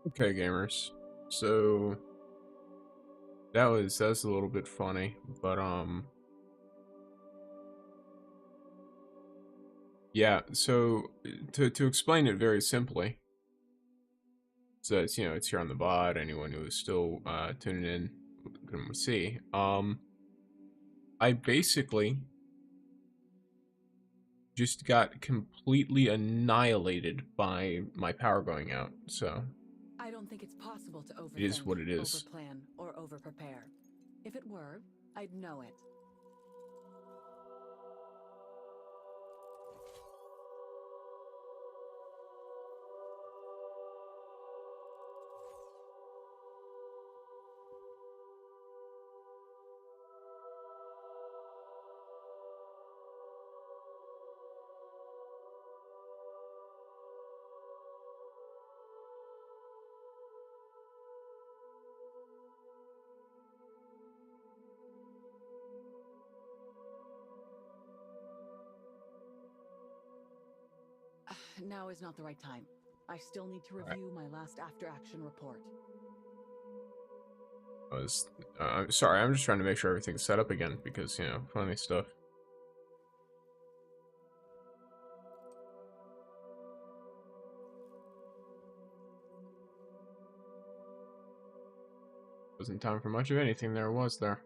Okay, gamers. So that's a little bit funny, but yeah. So to explain it very simply, so it's here on the bot. Anyone who is still tuning in can see. I basically just got completely annihilated by my power going out. So I don't think it's possible to it is overthink, what it is. overplan, or overprepare. If it were, I'd know it. Now is not the right time. I still need to review my last after-action report. Sorry, I'm just trying to make sure everything's set up again because funny stuff. Wasn't time for much of anything there, was there?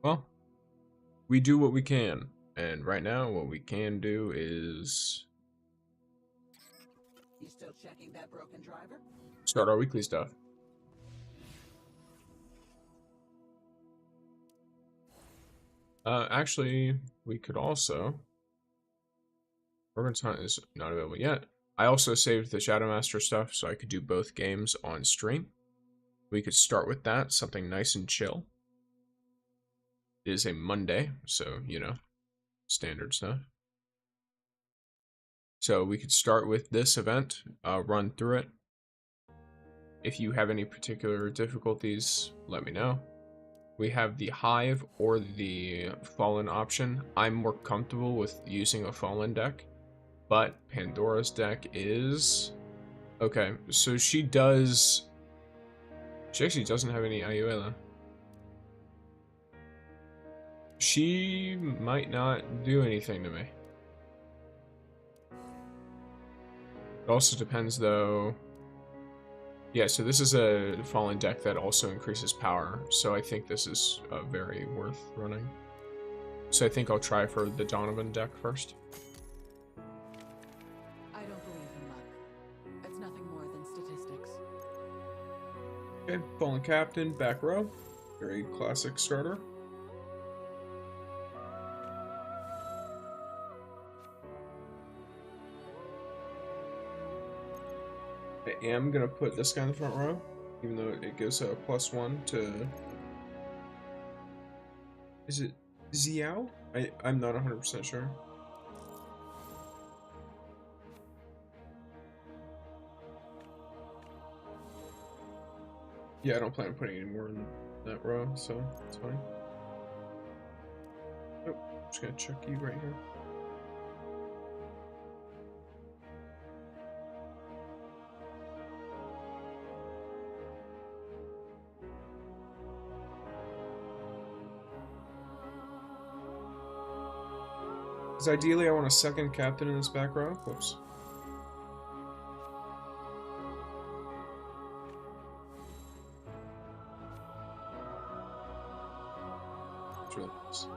Well, we do what we can, and right now what we can do is You still checking that broken driver? start our weekly stuff. Actually, we could also. Urban's Hunt is not available yet. I also saved the Shadowmaster stuff so I could do both games on stream. We could start with that, something nice and chill. It is a Monday, so, standard stuff. So we could start with this event, run through it. If you have any particular difficulties, let me know. We have the Hive or the Fallen option. I'm more comfortable with using a Fallen deck, but Pandora's deck is... Okay, so she actually doesn't have any Ayuela. She might not do anything to me. It also depends, though. Yeah, so this is a Fallen deck that also increases power, so I think this is very worth running. So I think I'll try for the Donovan deck first. I don't believe in luck. It's nothing more than statistics. Okay, Fallen Captain, back row. Very classic starter. I am gonna put this guy in the front row, even though it gives a +1 to... Is it Xiao? I'm not 100% sure. Yeah, I don't plan on putting any more in that row, so it's fine. Nope, I'm just gonna check you right here. Because ideally I want a second captain in this back row. Whoops. It's really nice.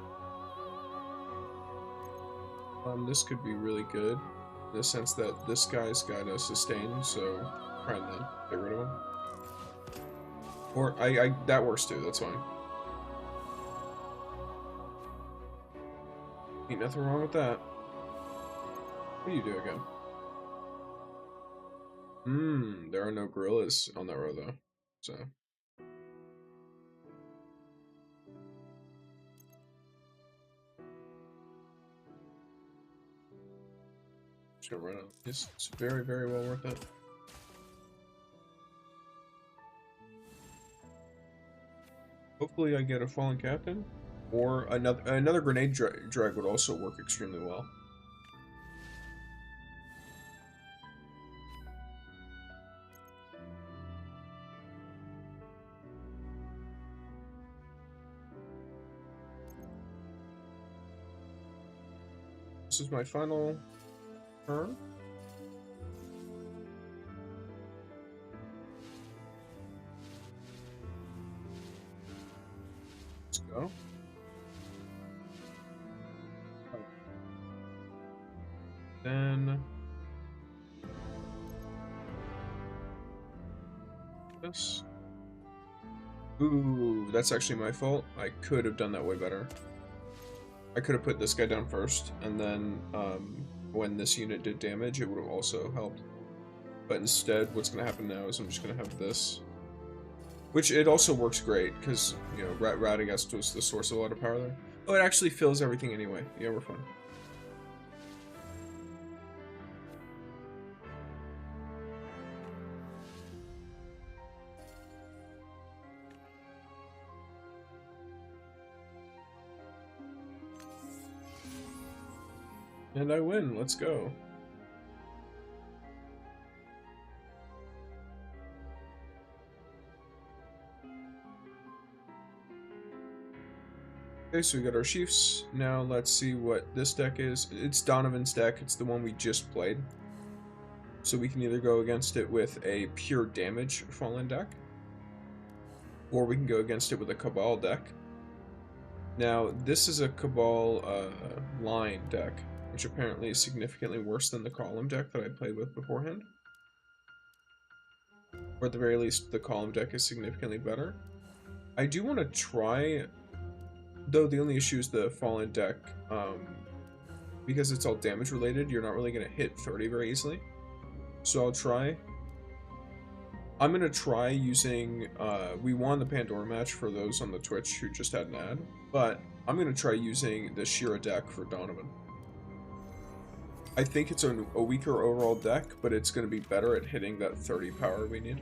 This could be really good in the sense that this guy's got a sustain, so try and then get rid of him. Or that works too, that's fine. Ain't nothing wrong with that. What do you do again? There are no gorillas on that row though, so. Just gonna run out. It's very, very well worth it. Hopefully I get a fallen captain, or another grenade drag would also work extremely well. This is my final turn. Let's go. Then this. Ooh, that's actually my fault. I could have done that way better. I could have put this guy down first, and then when this unit did damage, it would have also helped. But instead, what's going to happen now is I'm just going to have this. Which, it also works great, because, you know, Radagast was the source of a lot of power there. Oh, it actually fills everything anyway. Yeah, we're fine. And I win, let's go. Okay, so we got our chiefs. Now let's see what this deck is. It's Donovan's deck, it's the one we just played. So we can either go against it with a pure damage fallen deck, or we can go against it with a Cabal deck. Now, this is a Cabal line deck, which apparently is significantly worse than the column deck that I played with beforehand. Or at the very least, the column deck is significantly better. I do want to try, though the only issue is the fallen deck, because it's all damage related, you're not really going to hit 30 very easily. So I'll try. I'm going to try using, we won the Pandora match for those on the Twitch who just had an ad, but I'm going to try using the Shira deck for Donovan. I think it's a weaker overall deck, but it's going to be better at hitting that 30 power we need.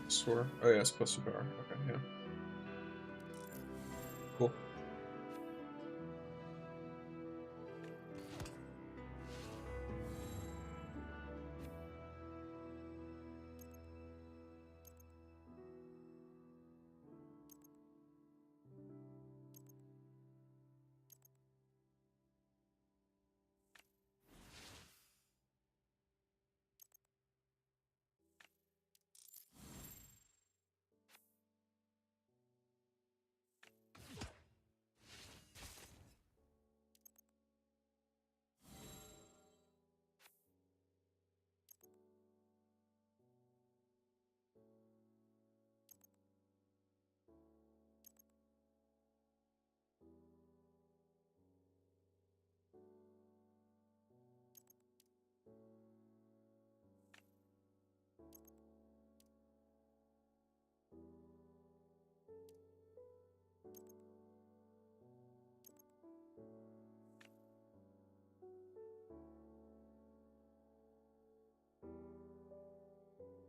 Sure. Oh yeah, it's plus 2 power. Okay, yeah. Cool.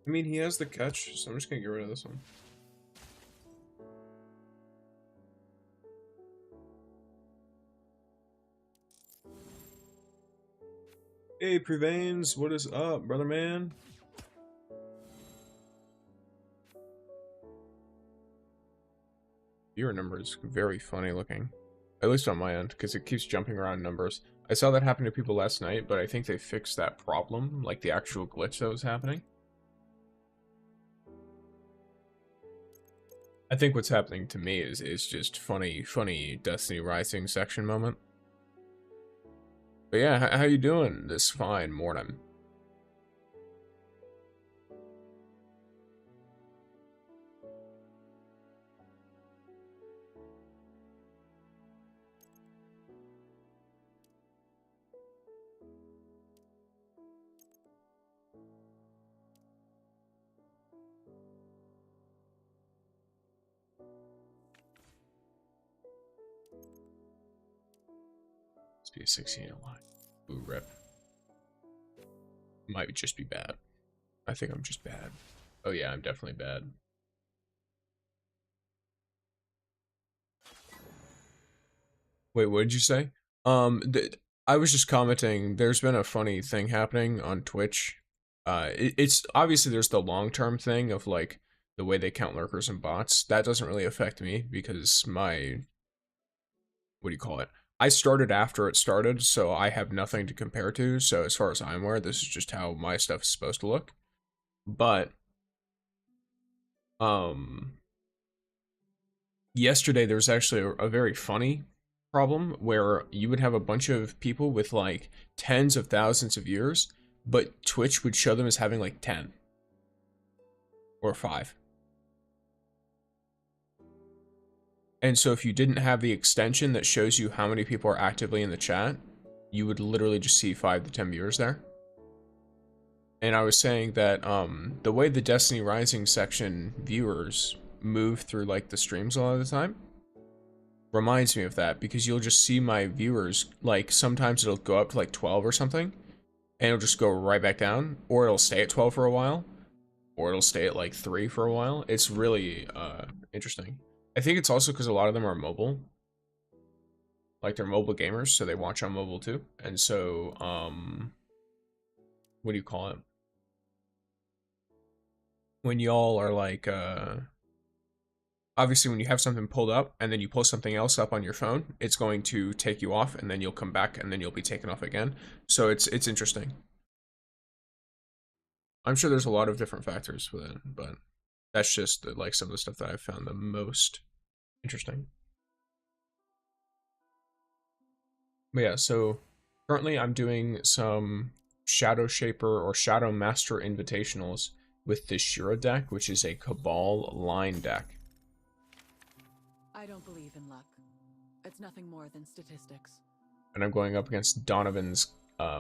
I mean, he has the catch, so I'm just gonna get rid of this one. Hey, Prevains, what is up, brother man? Viewer number is very funny looking. At least on my end, because it keeps jumping around numbers. I saw that happen to people last night, but I think they fixed that problem, like the actual glitch that was happening. I think what's happening to me is just funny Destiny Rising section moment. But yeah, how you doing this fine morning? Let's be a 16 line. Ooh, rip. Might just be bad. I think I'm just bad. Oh yeah, I'm definitely bad. Wait, what did you say? I was just commenting, there's been a funny thing happening on Twitch. It's obviously there's the long-term thing of like the way they count lurkers and bots. That doesn't really affect me because my, what do you call it? I started after it started, so I have nothing to compare to. So as far as I'm aware, this is just how my stuff is supposed to look. But, yesterday there was actually a very funny problem where you would have a bunch of people with like tens of thousands of viewers, but Twitch would show them as having like 10 or 5. And so if you didn't have the extension that shows you how many people are actively in the chat, you would literally just see 5 to 10 viewers there. And I was saying that the way the Destiny Rising section viewers move through like the streams a lot of the time reminds me of that, because you'll just see my viewers, like sometimes it'll go up to like 12 or something and it'll just go right back down, or it'll stay at 12 for a while, or it'll stay at like 3 for a while. It's really interesting. I think it's also because a lot of them are mobile, like they're mobile gamers, so they watch on mobile too. And so what do you call it, when y'all are like obviously when you have something pulled up and then you pull something else up on your phone, it's going to take you off and then you'll come back and then you'll be taken off again. So it's interesting. I'm sure there's a lot of different factors with it, but that's just like some of the stuff that I've found the most interesting. But yeah, so currently I'm doing some Shadow Shaper or Shadow Master Invitationals with the Shura deck, which is a Cabal line deck. I don't believe in luck. It's nothing more than statistics. And I'm going up against Donovan's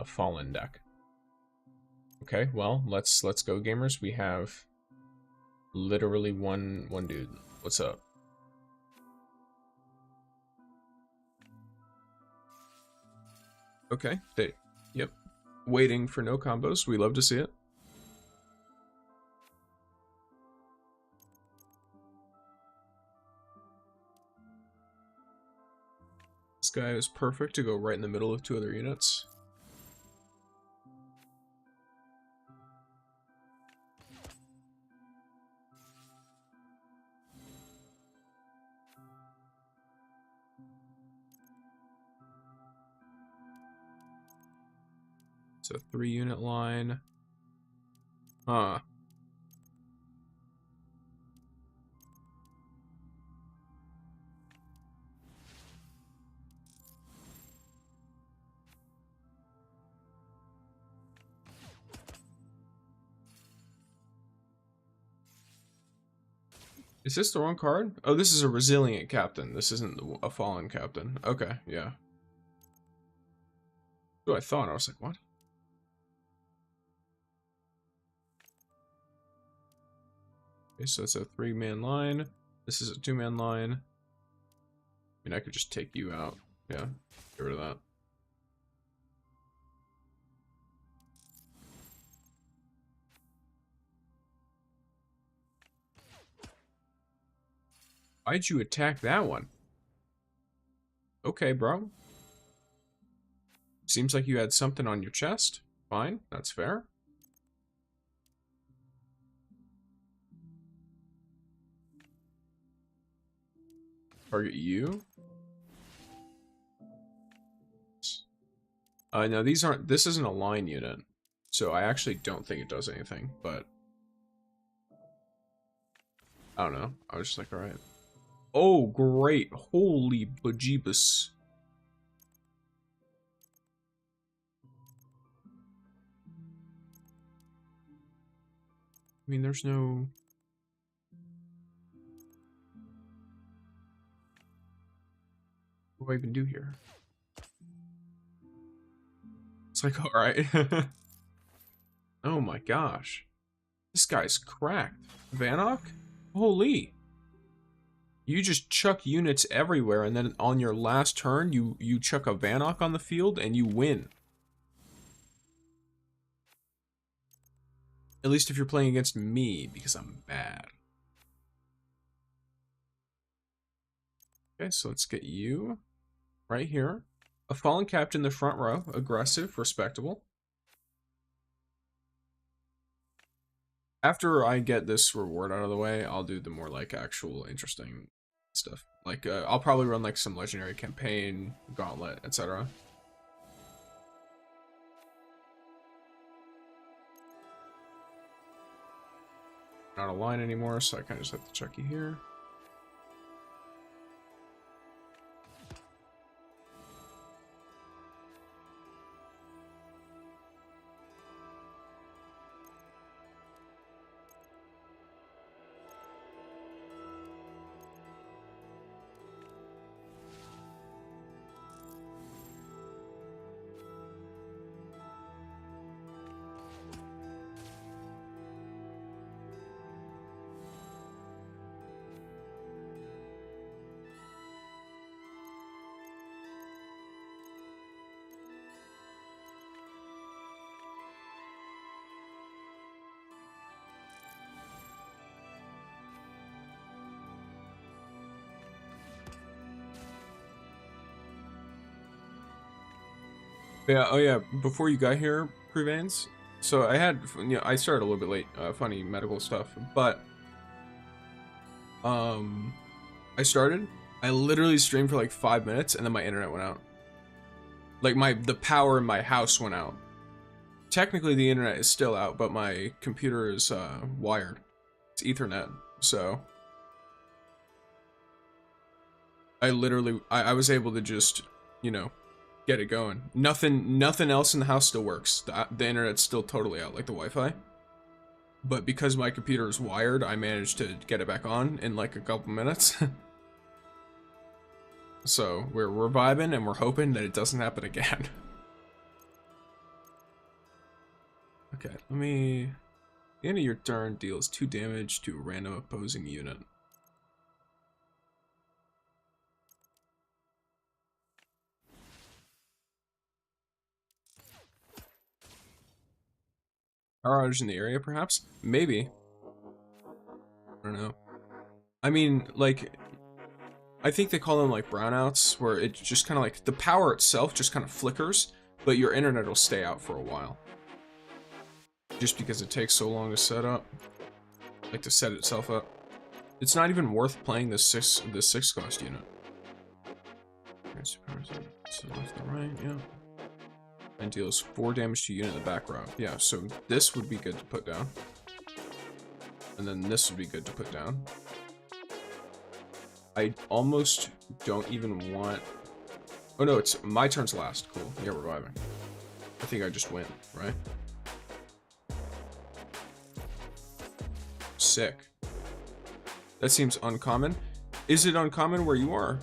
Fallen deck. Okay, well, let's go, gamers. We have literally one dude. What's up? Okay, yep. Waiting for no combos. We love to see it. This guy is perfect to go right in the middle of 2 other units. It's a 3-unit line. Huh. Is this the wrong card? Oh, this is a resilient captain. This isn't a fallen captain. Okay, yeah. So I thought. I was like, what? Okay, so it's a 3-man line. This is a 2-man line. I mean, I could just take you out. Yeah, get rid of that. Why'd you attack that one? Okay, bro. Seems like you had something on your chest. Fine, that's fair. Target you. No, this isn't a line unit. So I actually don't think it does anything, but I don't know. I was just like, alright. Oh, great. Holy bejeebus. I mean, there's no... What do I even do here? It's like, alright. Oh my gosh. This guy's cracked. Vanok? Holy. You just chuck units everywhere, and then on your last turn, you chuck a Vanok on the field, and you win. At least if you're playing against me, because I'm bad. Okay, so let's get you right here. A fallen captain in the front row. Aggressive, respectable. After I get this reward out of the way, I'll do the more, like, actual interesting stuff. Like, I'll probably run, like, some legendary campaign, gauntlet, etc. Not a line anymore, so I kind of just have to chuck you here. Yeah, oh yeah, before you got here, Prevans, so I had, I started a little bit late, funny medical stuff, but, I literally streamed for like 5 minutes, and then my internet went out. Like, the power in my house went out. Technically, the internet is still out, but my computer is, wired. It's Ethernet, so... I literally, I was able to just, you know, get it going. Nothing else in the house still works. The internet's still totally out, like the Wi-Fi. But because my computer is wired, I managed to get it back on in like a couple minutes. So we're vibing and we're hoping that it doesn't happen again. Okay, let me... At the end of your turn, deals 2 damage to a random opposing unit. Power outage in the area, perhaps? Maybe. I don't know. I mean, like, I think they call them like brownouts, where it just kind of like, the power itself just kind of flickers, but your internet will stay out for a while. Just because it takes so long to set up. Like, to set itself up. It's not even worth playing the 6 cost unit. So left and right, yeah. And deals 4 damage to unit in the back row. Yeah, so this would be good to put down. And then this would be good to put down. I almost don't even want... Oh no, it's my turn's last. Cool. Yeah, we're vibing. I think I just win, right? Sick. That seems uncommon. Is it uncommon where you are?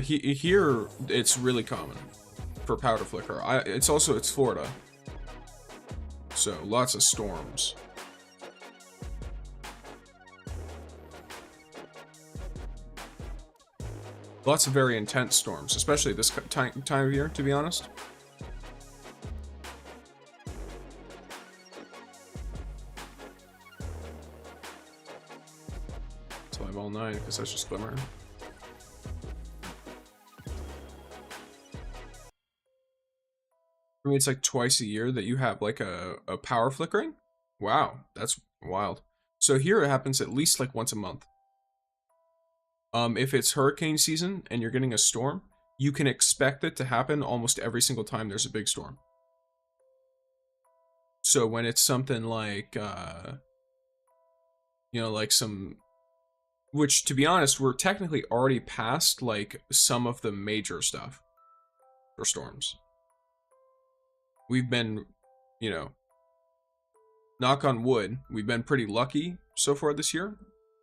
Here, it's really common for powder flicker. It's Florida. So, lots of storms. Lots of very intense storms, especially this time of year, to be honest. So I'm all 9, because that's just Glimmer. I mean, it's like twice a year that you have like a power flickering? Wow, that's wild. So here it happens at least like once a month. If it's hurricane season and you're getting a storm, you can expect it to happen almost every single time there's a big storm. So when it's something like, you know, like some, which to be honest, we're technically already past like some of the major stuff for storms. We've been, you know, knock on wood, we've been pretty lucky so far this year.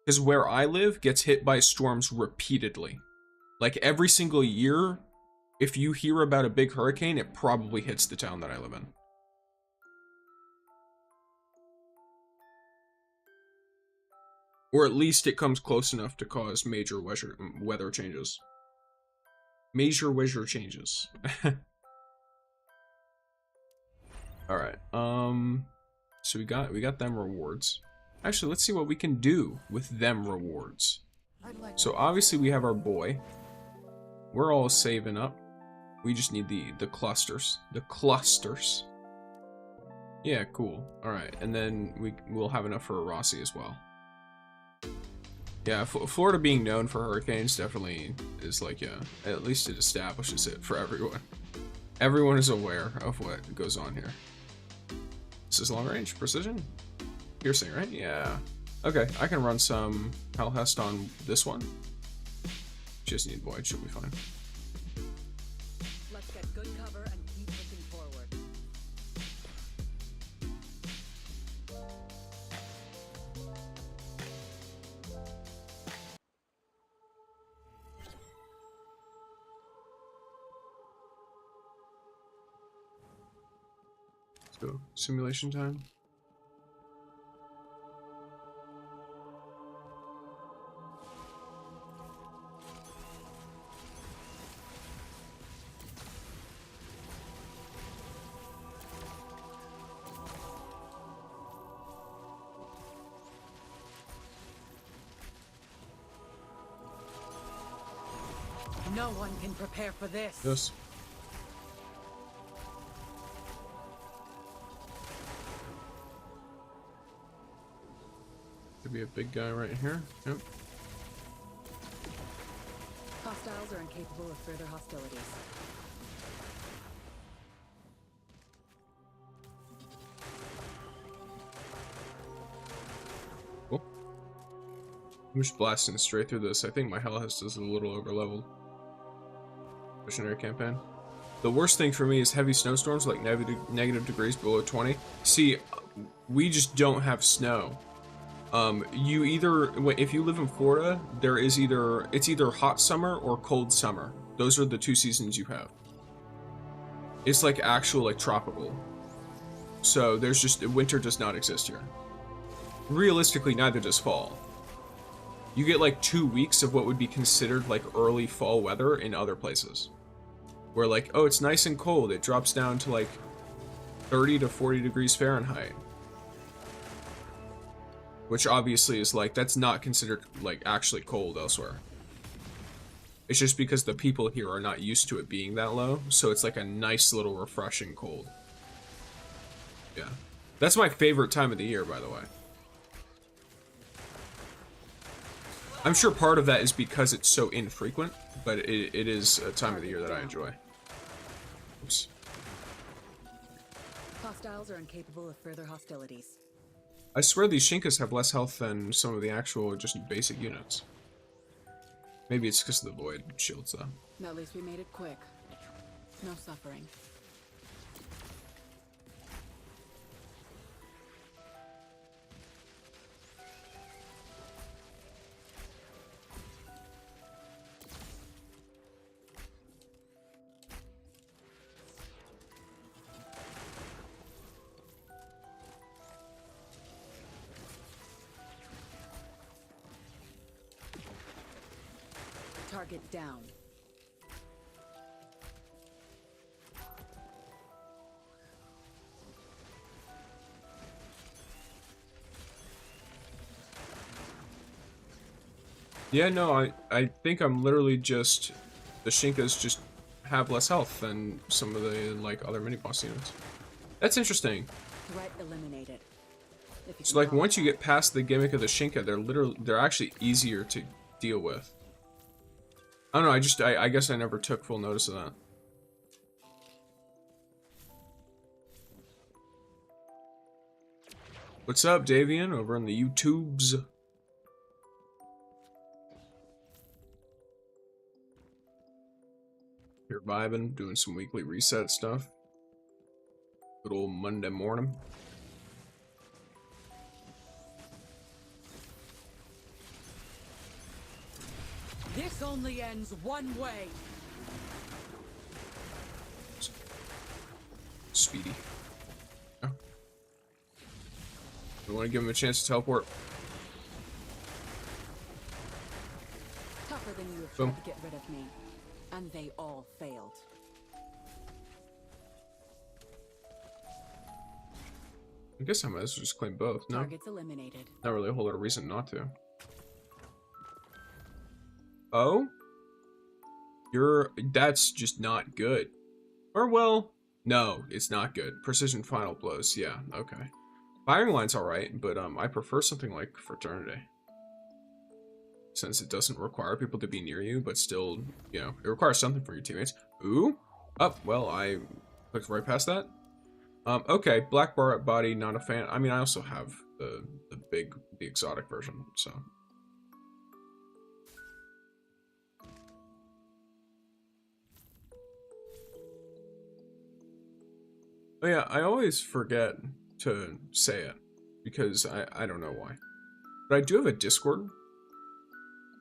Because where I live gets hit by storms repeatedly. Like every single year, if you hear about a big hurricane, it probably hits the town that I live in. Or at least it comes close enough to cause major weather changes. Major weather changes. Alright, so we got them rewards. Actually, let's see what we can do with them rewards. So obviously we have our boy. We're all saving up. We just need the clusters. The clusters. Yeah, cool. Alright, and then we'll have enough for a Rossi as well. Yeah, Florida being known for hurricanes definitely is like, yeah, at least it establishes it for everyone. Everyone is aware of what goes on here. This is long range, precision, piercing, right? Yeah. Okay, I can run some Helhest on this one. Just need void, should be fine. Let's get good cover and keep looking forward. Let's go. Simulation time. No one can prepare for this. Yes. Could be a big guy right here. Yep. Hostiles are incapable of further hostilities. Cool. I'm just blasting straight through this. I think my Helhest is a little over leveled. Missionary campaign. The worst thing for me is heavy snowstorms, like negative degrees below 20. See, we just don't have snow. You either, if you live in Florida, it's either hot summer or cold summer. Those are the two seasons you have. It's like actual, like tropical. So there's just, winter does not exist here. Realistically, neither does fall. You get like 2 weeks of what would be considered like early fall weather in other places. Where like, oh, it's nice and cold. It drops down to like 30 to 40 degrees Fahrenheit. Which obviously is like, that's not considered like actually cold elsewhere. It's just because the people here are not used to it being that low. So it's like a nice little refreshing cold. Yeah. That's my favorite time of the year, by the way. I'm sure part of that is because it's so infrequent, but it is a time of the year that I enjoy. Oops. Hostiles are incapable of further hostilities. I swear these Shinkas have less health than some of the actual just basic units. Maybe it's because of the void shields though. At least we made it quick. No suffering. Target down. Yeah, no, I think I'm literally just, the Shinkas just have less health than some of the like other mini boss units. That's interesting. Threat eliminated. So like once you get past the gimmick of the Shinka, they're actually easier to deal with. I don't know, I guess I never took full notice of that. What's up, Davian, over on the YouTubes? Here vibing, doing some weekly reset stuff. Good old Monday morning. This only ends one way. Speedy. Oh. We want to give him a chance to teleport. Tougher than you have Boom. tried to get rid of me. And they all failed. I guess I might as well just claim both, no? Targets eliminated. Not really a whole lot of reason not to. Oh? That's just not good. Or, well, no, it's not good. Precision final blows, yeah, okay. Firing line's alright, but I prefer something like Fraternity. Since it doesn't require people to be near you, but still, you know, it requires something from your teammates. Ooh? Oh, well, I clicked right past that. Okay, black bar body, not a fan. I mean, I also have the exotic version, so. Oh yeah, I always forget to say it, because I don't know why. But I do have a Discord.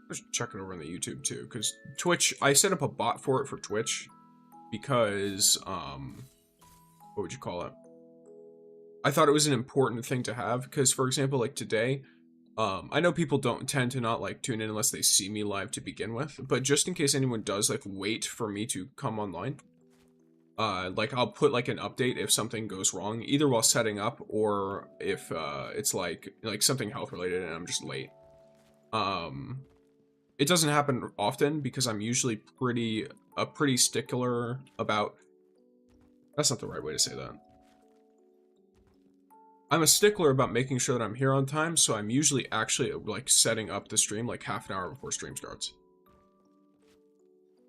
Just check it over on the YouTube too, because Twitch, I set up a bot for it for Twitch, because, what would you call it? I thought it was an important thing to have, because, for example, like today, I know people don't tend to not, like, tune in unless they see me live to begin with, but just in case anyone does, like, wait for me to come online, like, I'll put, like, an update if something goes wrong, either while setting up, or if, it's, like something health-related and I'm just late. It doesn't happen often, because I'm usually pretty stickler about... That's not the right way to say that. I'm a stickler about making sure that I'm here on time, so I'm usually actually, like, setting up the stream, like, half an hour before stream starts.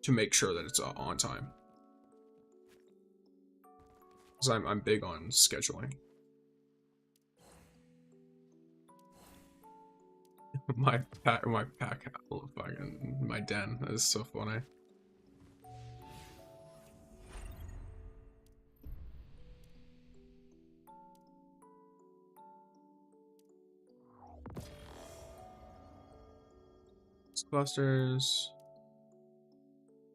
To make sure that it's on time. Because I'm big on scheduling. my pack, fucking, my den, that is so funny. Clusters.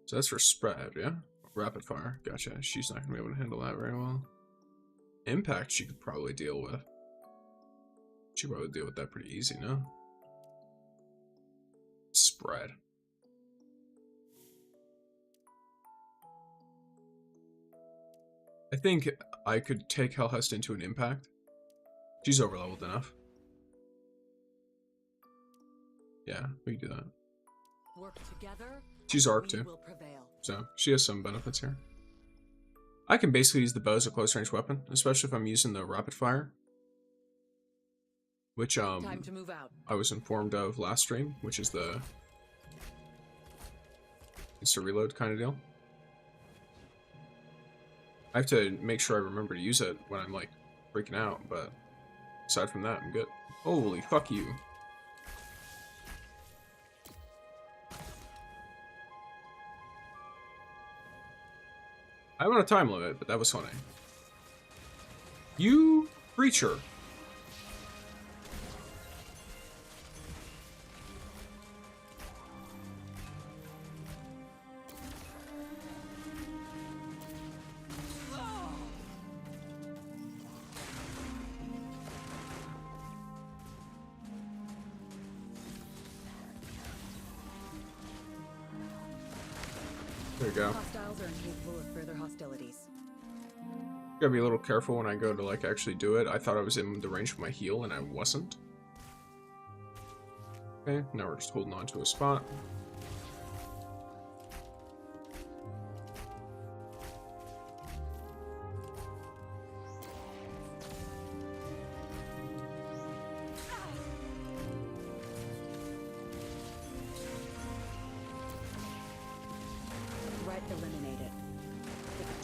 So that's for spread, yeah? Rapid fire, gotcha. She's not gonna be able to handle that very well. Impact she could probably deal with. She could probably deal with that pretty easy, no? Spread. I think I could take Helhest into an impact. She's overleveled enough. Yeah, we can do that. Work together. She's arc too, so she has some benefits here. I can basically use the bow as a close range weapon, especially if I'm using the rapid fire, which Time to move out. I was informed of last stream, which is the insta reload kind of deal. I have to make sure I remember to use it when I'm like freaking out, but aside from that, I'm good. Holy fuck you. I'm on a time limit, but that was funny. You creature. There you go. Hostiles are incapable of further hostilities. Gotta be a little careful when I go to like actually do it. I thought I was in the range of my heal and I wasn't. Okay, now we're just holding on to a spot.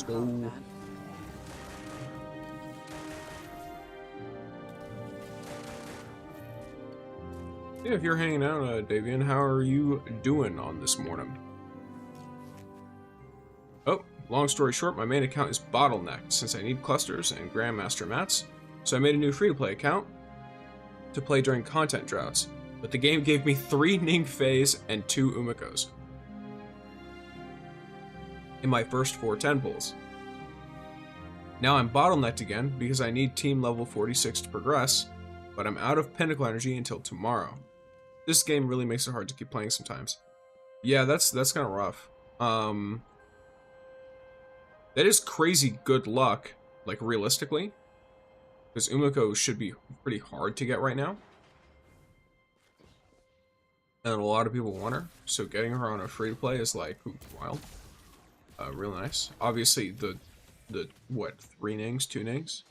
call it that. Yeah, if you're hanging out, Davian, how are you doing on this morning? Oh, long story short, my main account is bottlenecked since I need clusters and Grandmaster mats, so I made a new free-to-play account to play during content droughts, but the game gave me 3 Ning Feis and 2 Umikos in my first 4 10 pulls. Now I'm bottlenecked again because I need team level 46 to progress, but I'm out of pinnacle energy until tomorrow. This game really makes it hard to keep playing sometimes. Yeah, that's kind of rough. That is crazy good luck, like realistically, because Umiko should be pretty hard to get right now, and a lot of people want her. So getting her on a free to play is like wild, real nice. Obviously, the what 3 Nings, 2 Nings,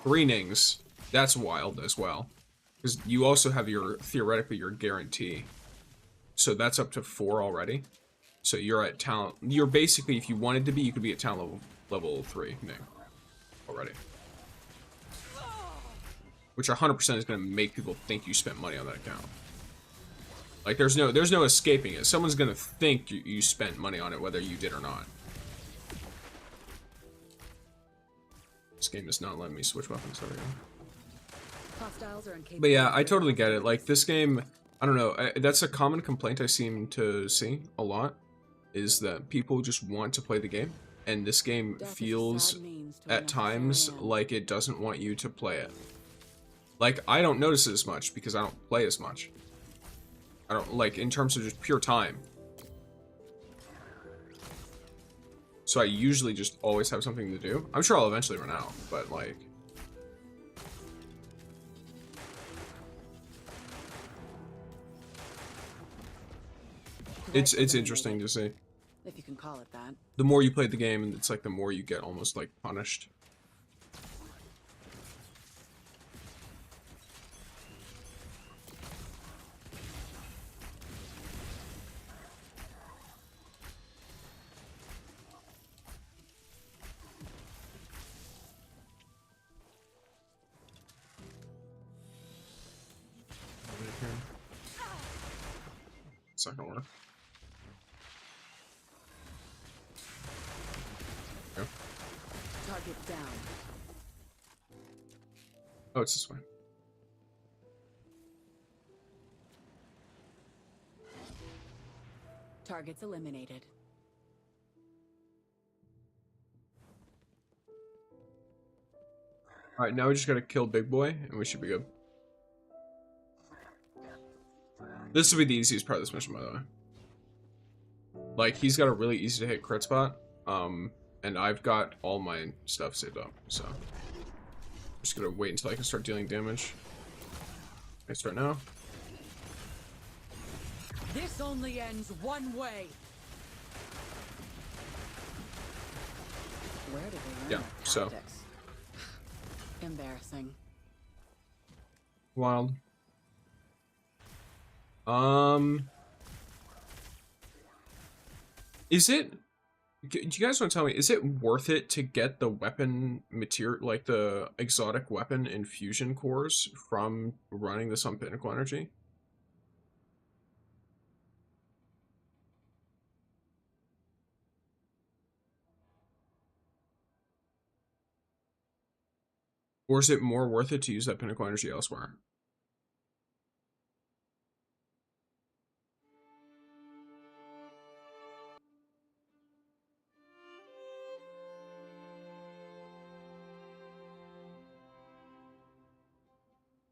3 Nings. That's wild as well. Because you also have your, theoretically, your guarantee. So that's up to 4 already. So you're at talent, you're basically, if you wanted to be, you could be at talent level 3 Ning already. Which 100% is going to make people think you spent money on that account. Like, there's no escaping it. Someone's going to think you spent money on it, whether you did or not. This game is not letting me switch weapons over here. But yeah, I totally get it. Like, this game, I don't know, that's a common complaint I seem to see a lot, is that people just want to play the game, and this game feels, at times, like it doesn't want you to play it. Like, I don't notice it as much, because I don't play as much. I don't, like, in terms of just pure time. So I usually just always have something to do. I'm sure I'll eventually run out, but, like... It's interesting to see. If you can call it that. The more you play the game, and it's like the more you get almost like punished. It's not gonna work. Okay. Target down. Oh, it's this way. Targets eliminated. Alright, now we just gotta kill Big Boy, and we should be good. This will be the easiest part of this mission, by the way. Like, he's got a really easy to hit crit spot, and I've got all my stuff saved up, so... Just gonna wait until I can start dealing damage. I start now. This only ends one way. Where did they learn Yeah, their so. tactics? Embarrassing. Wild. Is it... Do you guys want to tell me, is it worth it to get the weapon material, like the exotic weapon infusion cores from running this on Pinnacle Energy? Or is it more worth it to use that Pinnacle Energy elsewhere?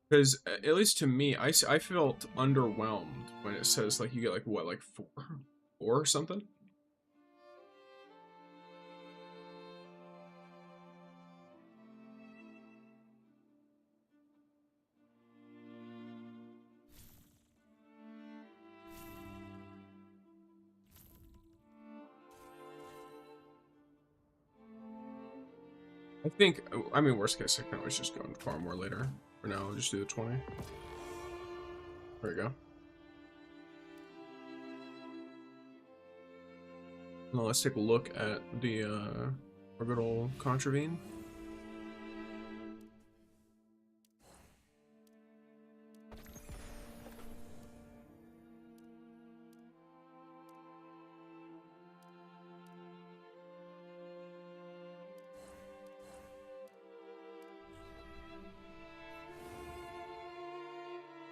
Because, at least to me, I felt underwhelmed when it says, like, you get, like, what, like, 4 or something? I think, I mean, worst case, I can always just go and farm more later. For now, I'll just do the 20. There we go. Now let's take a look at the Our good old contravene.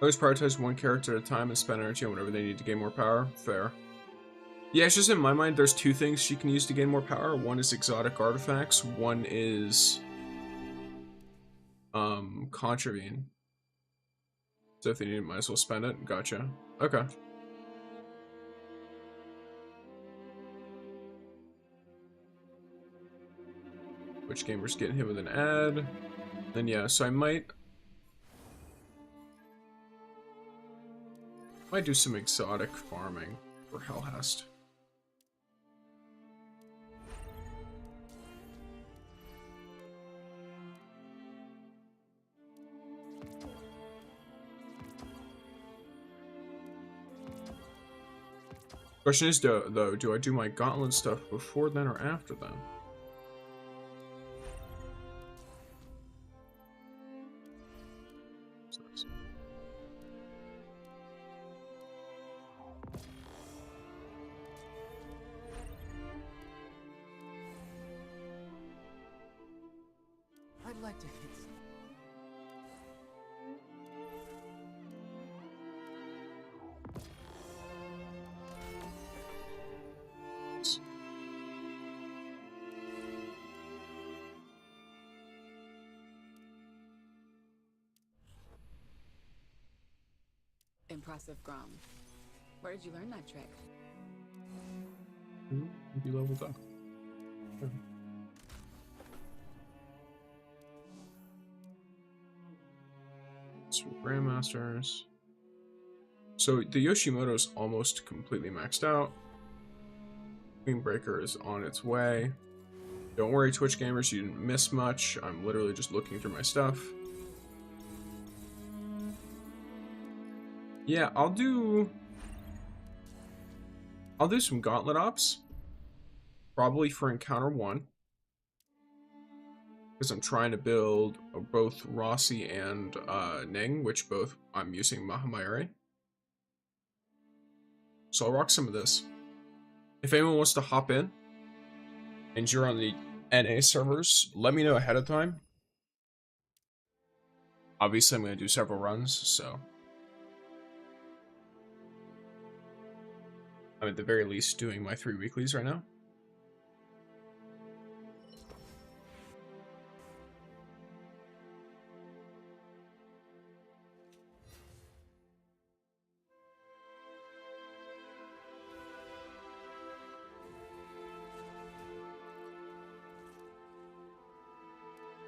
Always prioritize one character at a time and spend energy on whatever they need to gain more power. Fair. Yeah, it's just in my mind, there's two things she can use to gain more power. One is exotic artifacts. One is contravene. So if they need it, might as well spend it. Gotcha. Okay. Which gamer's getting hit with an ad? Then yeah, so I might do some exotic farming for Helhest. Question is, though, do I do my gauntlet stuff before then or after then? I'd like to hit. Impressive, Grom. Where did you learn that trick? You leveled up. Yeah. Sweet Grandmasters. So the Yoshimoto's almost completely maxed out. Queen Breaker is on its way. Don't worry, Twitch gamers, you didn't miss much. I'm literally just looking through my stuff. Yeah, I'll do some gauntlet ops. Probably for encounter 1. Because I'm trying to build both Rossi and Ning, which both I'm using Mahamaere. So I'll rock some of this. If anyone wants to hop in and you're on the NA servers, let me know ahead of time. Obviously, I'm going to do several runs, so I'm at the very least doing my 3 weeklies right now.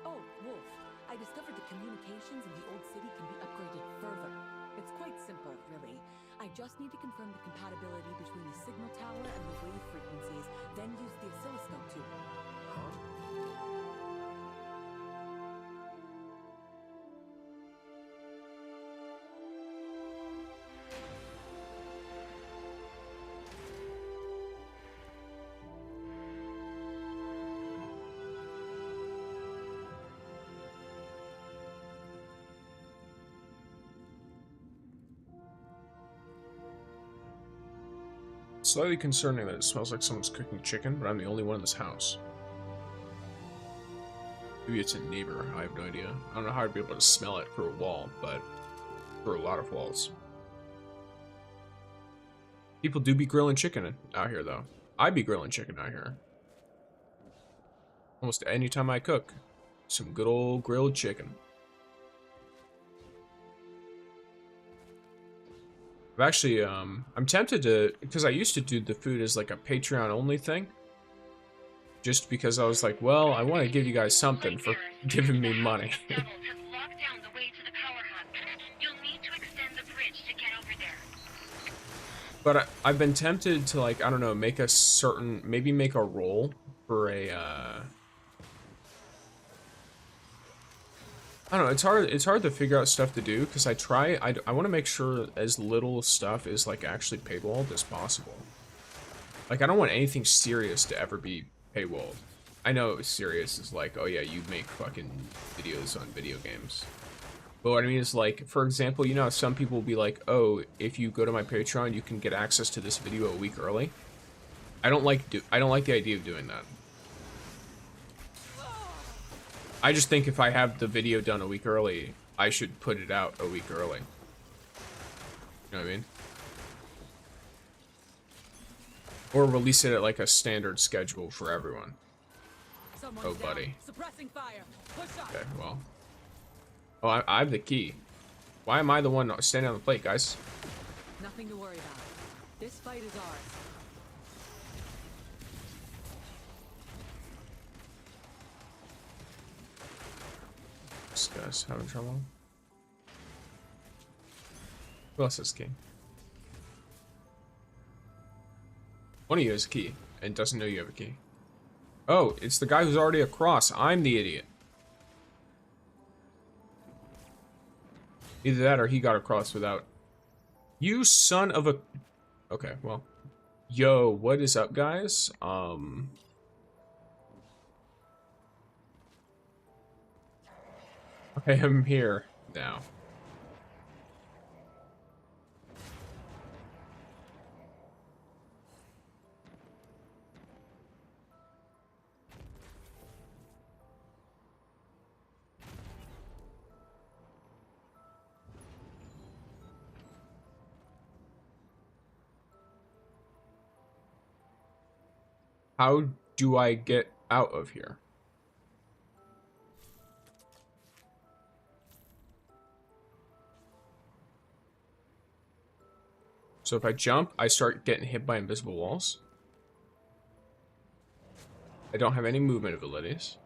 Oh, Wolf, I discovered the communications in the old city can be upgraded further. It's quite simple, really. I just need to confirm the compatibility between the signal tower and the wave frequencies, then use the oscilloscope to... Huh? Slightly concerning that it smells like someone's cooking chicken, but I'm the only one in this house. Maybe it's a neighbor, I have no idea. I don't know how I'd be able to smell it through a wall, but through a lot of walls. People do be grilling chicken out here, though. I be grilling chicken out here. Almost any time I cook, some good old grilled chicken. I've actually, I'm tempted to, because I used to do the food as like a Patreon only thing. Just because I was like, well, I want to give you guys something for giving me money. But I've been tempted to, like, I don't know, make a certain, maybe make a role for a, I don't know, it's hard to figure out stuff to do, because I want to make sure as little stuff is, like, actually paywalled as possible. Like, I don't want anything serious to ever be paywalled. I know serious is like, oh yeah, you make fucking videos on video games. But what I mean is like, for example, you know, some people will be like, oh, if you go to my Patreon, you can get access to this video a week early. I don't like the idea of doing that. I just think if I have the video done a week early, I should put it out a week early. You know what I mean? Or release it at like a standard schedule for everyone. Oh, buddy. Suppressing fire. Push up. Okay, well. Oh, I have the key. Why am I the one standing on the plate, guys? Nothing to worry about. This fight is ours. This guy's having trouble. Who else has a key? One of you has a key and doesn't know you have a key. Oh, it's the guy who's already across. I'm the idiot. Either that or he got across without... You son of a... Okay, well. Yo, what is up, guys? I am here now. How do I get out of here? So if I jump, I start getting hit by invisible walls. I don't have any movement abilities.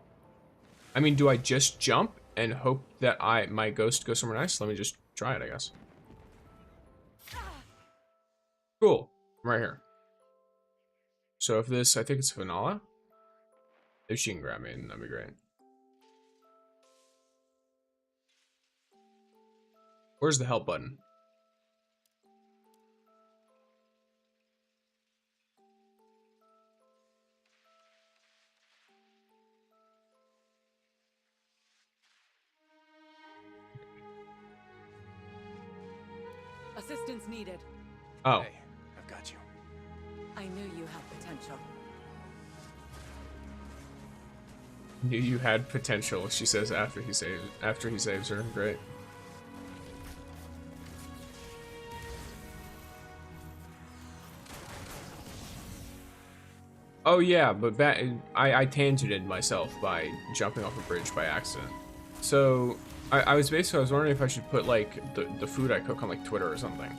I mean, do I just jump and hope that my ghost goes somewhere nice? Let me just try it, I guess. Cool. I'm right here. So if this, I think it's Vanilla. If she can grab me, that'd be great. Where's the help button? Assistance needed. Oh. Hey, I've got you. I knew you had potential. Knew you had potential, she says after he saves her. Great. Oh yeah, but that I tangented myself by jumping off a bridge by accident. So I was wondering if I should put like the food I cook on like Twitter or something.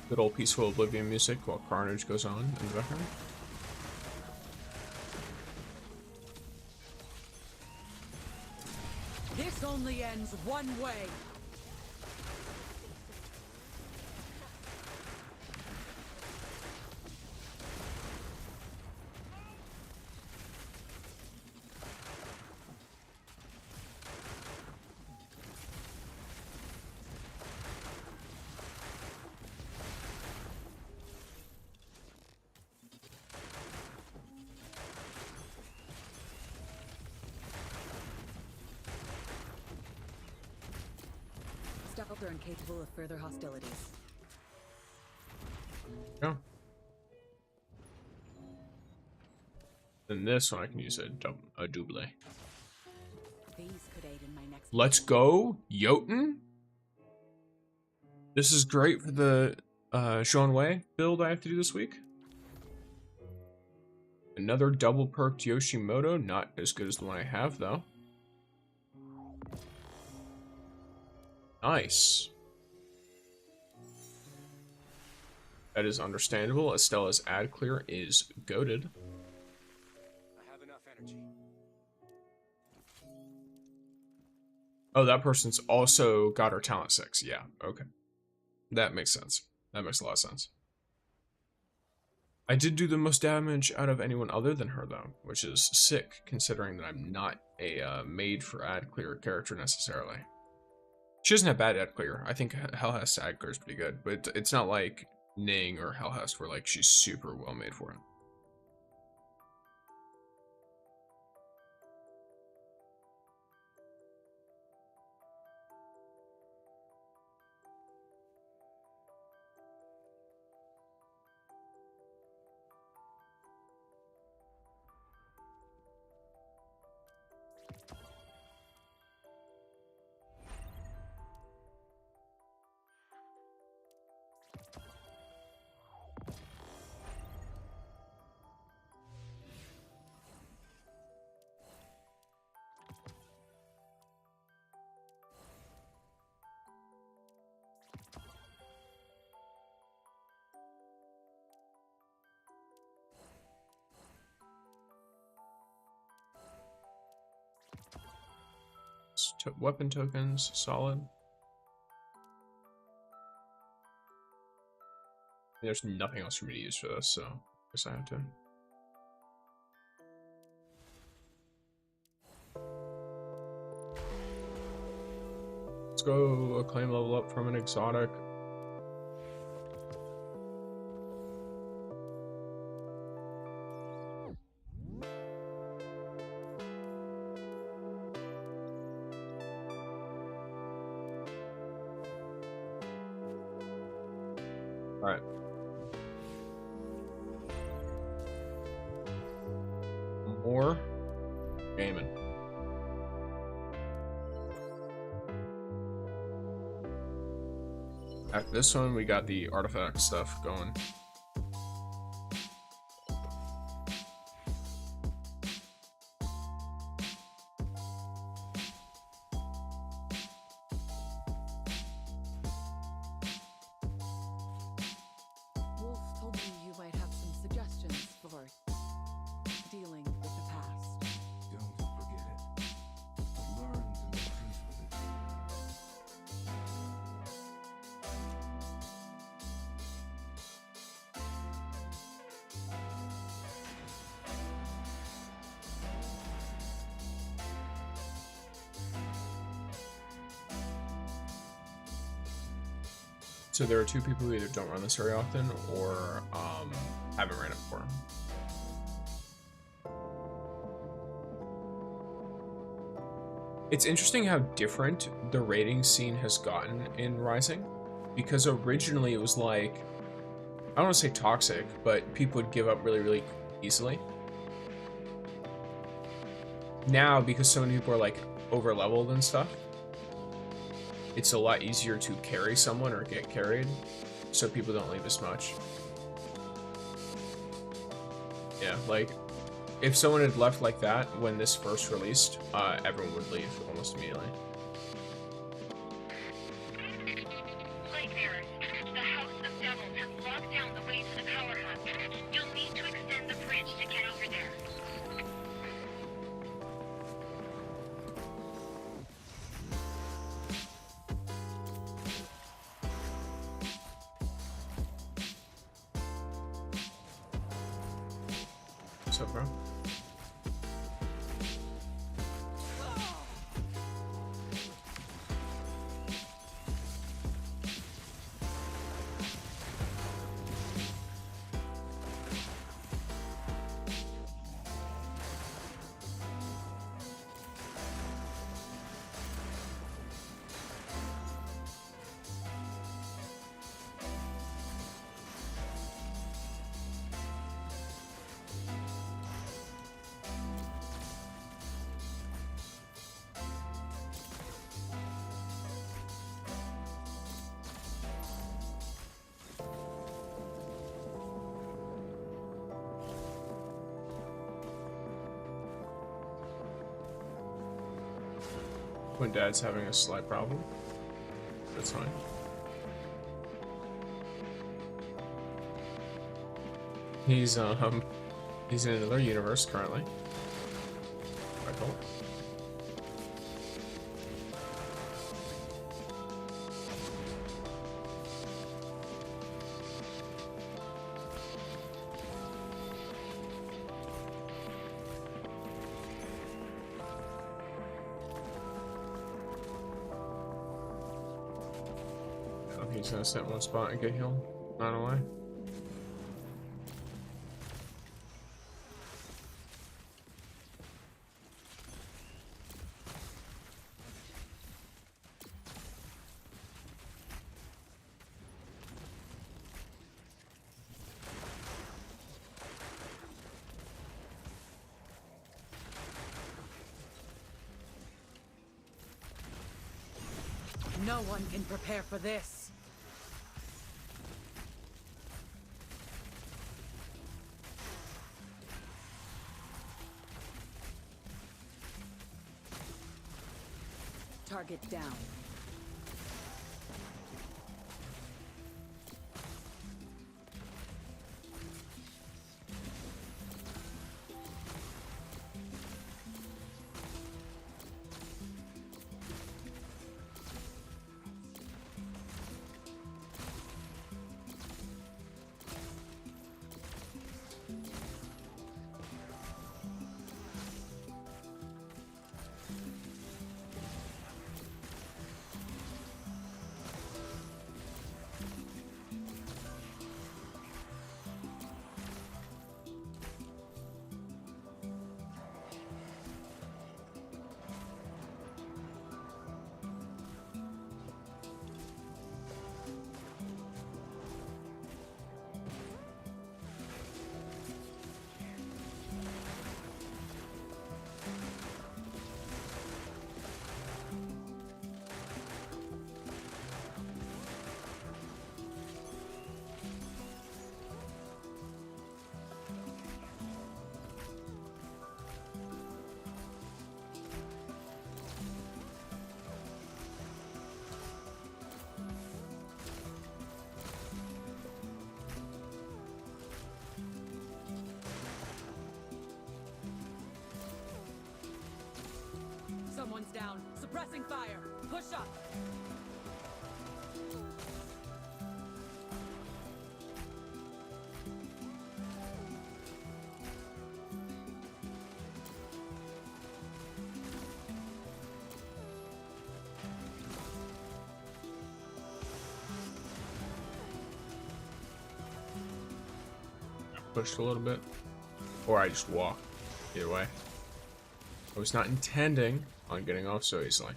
Good old peaceful Oblivion music while carnage goes on in the background. This only ends one way. Stealth are incapable of further hostilities. Then this one I can use a double. These could aid in my next. Let's go, Jotun. This is great for the Sean Wei build I have to do this week. Another double perked Yoshimoto, not as good as the one I have though. Nice. That is understandable. Estella's ad clear is goated. I have enough energy. Oh, that person's also got her talent 6. Yeah, okay. That makes sense. That makes a lot of sense. I did do the most damage out of anyone other than her, though, which is sick, considering that I'm not a made for ad clear character necessarily. She doesn't have bad ad clear. I think Helhest ad clear is pretty good, but it's not like Ning or Helhest where like she's super well made for it. Weapon tokens, solid. There's nothing else for me to use for this, so I guess I have to. Let's go acclaim level up from an exotic. Alright. More gaming. After this one, we got the artifact stuff going. Wolf told me you might have some suggestions for dealing with the past. Don't forget it. Learn to make peace with it. So there are two people who either don't run this very often or haven't ran it before. It's interesting how different the raiding scene has gotten in Rising, because originally it was like, I don't want to say toxic, but people would give up really, really easily. Now, because so many people are like over leveled and stuff, it's a lot easier to carry someone or get carried, so people don't leave as much. Yeah, like, if someone had left like that when this first released, everyone would leave almost immediately. Lightbearer, the House of Devils has locked down the way to the power hub. You'll need to extend the bridge to get over there. What's up, bro? When Dad's having a slight problem. That's fine. He's in another universe currently. Quite cool. He's gonna sit in one spot and get healed. Run away. No one can prepare for this. Target down. Someone's down. Suppressing fire. Push up. Pushed a little bit. Or I just walk. Either way. I was not intending on getting off so easily.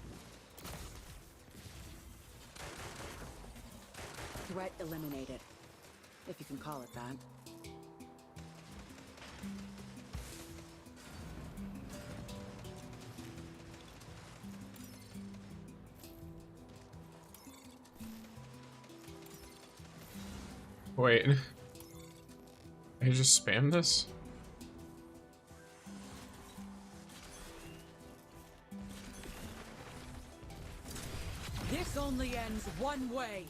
Threat eliminated. If you can call it that. Wait. I just spam this? This only ends one way.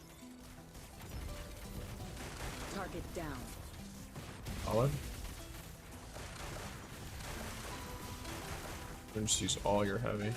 Target down. Olive? Then just use all your heavy.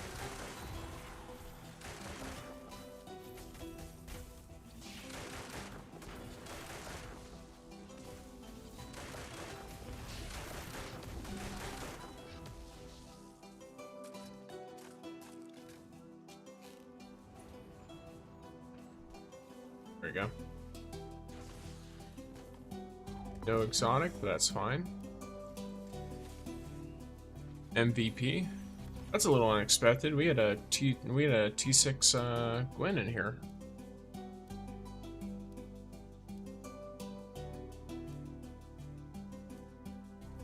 There you go. No exotic, but that's fine. MVP. That's a little unexpected. We had a T6 Gwen in here.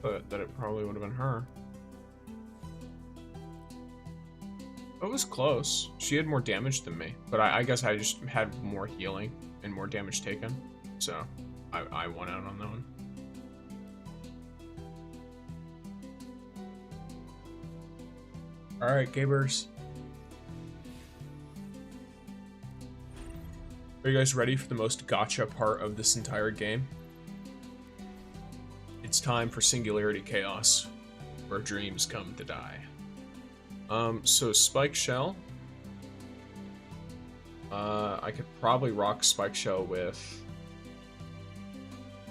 But that it probably would have been her. It was close. She had more damage than me, but I guess I just had more healing and more damage taken, so I won out on that one. All right, Gabers. Are you guys ready for the most gotcha part of this entire game? It's time for Singularity Chaos, where dreams come to die. So Spike Shell. I could probably rock Spike Shell with...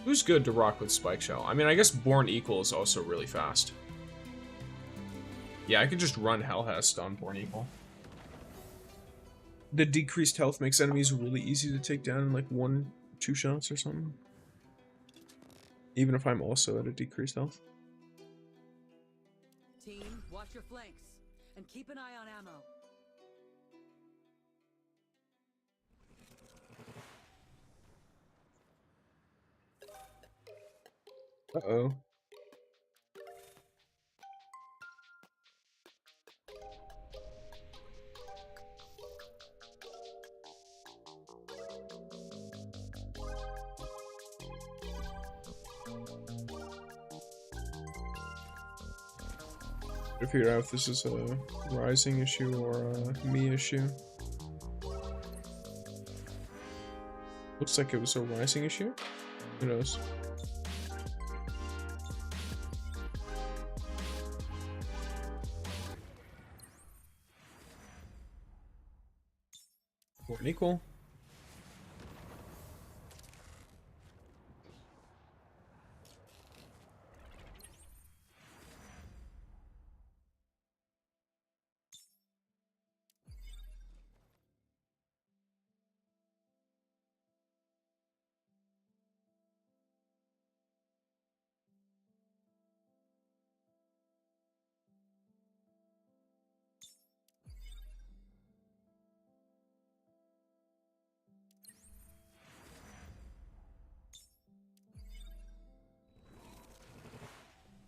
Who's good to rock with Spike Shell? I mean, I guess Born Equal is also really fast. Yeah, I could just run Helhest on Born Equal. The decreased health makes enemies really easy to take down in like 1-2 shots or something. Even if I'm also at a decreased health. Team, watch your flanks and keep an eye on ammo. Uh-oh. To figure out if this is a rising issue or a me issue. Looks like it was a rising issue. Who knows? Born Equal.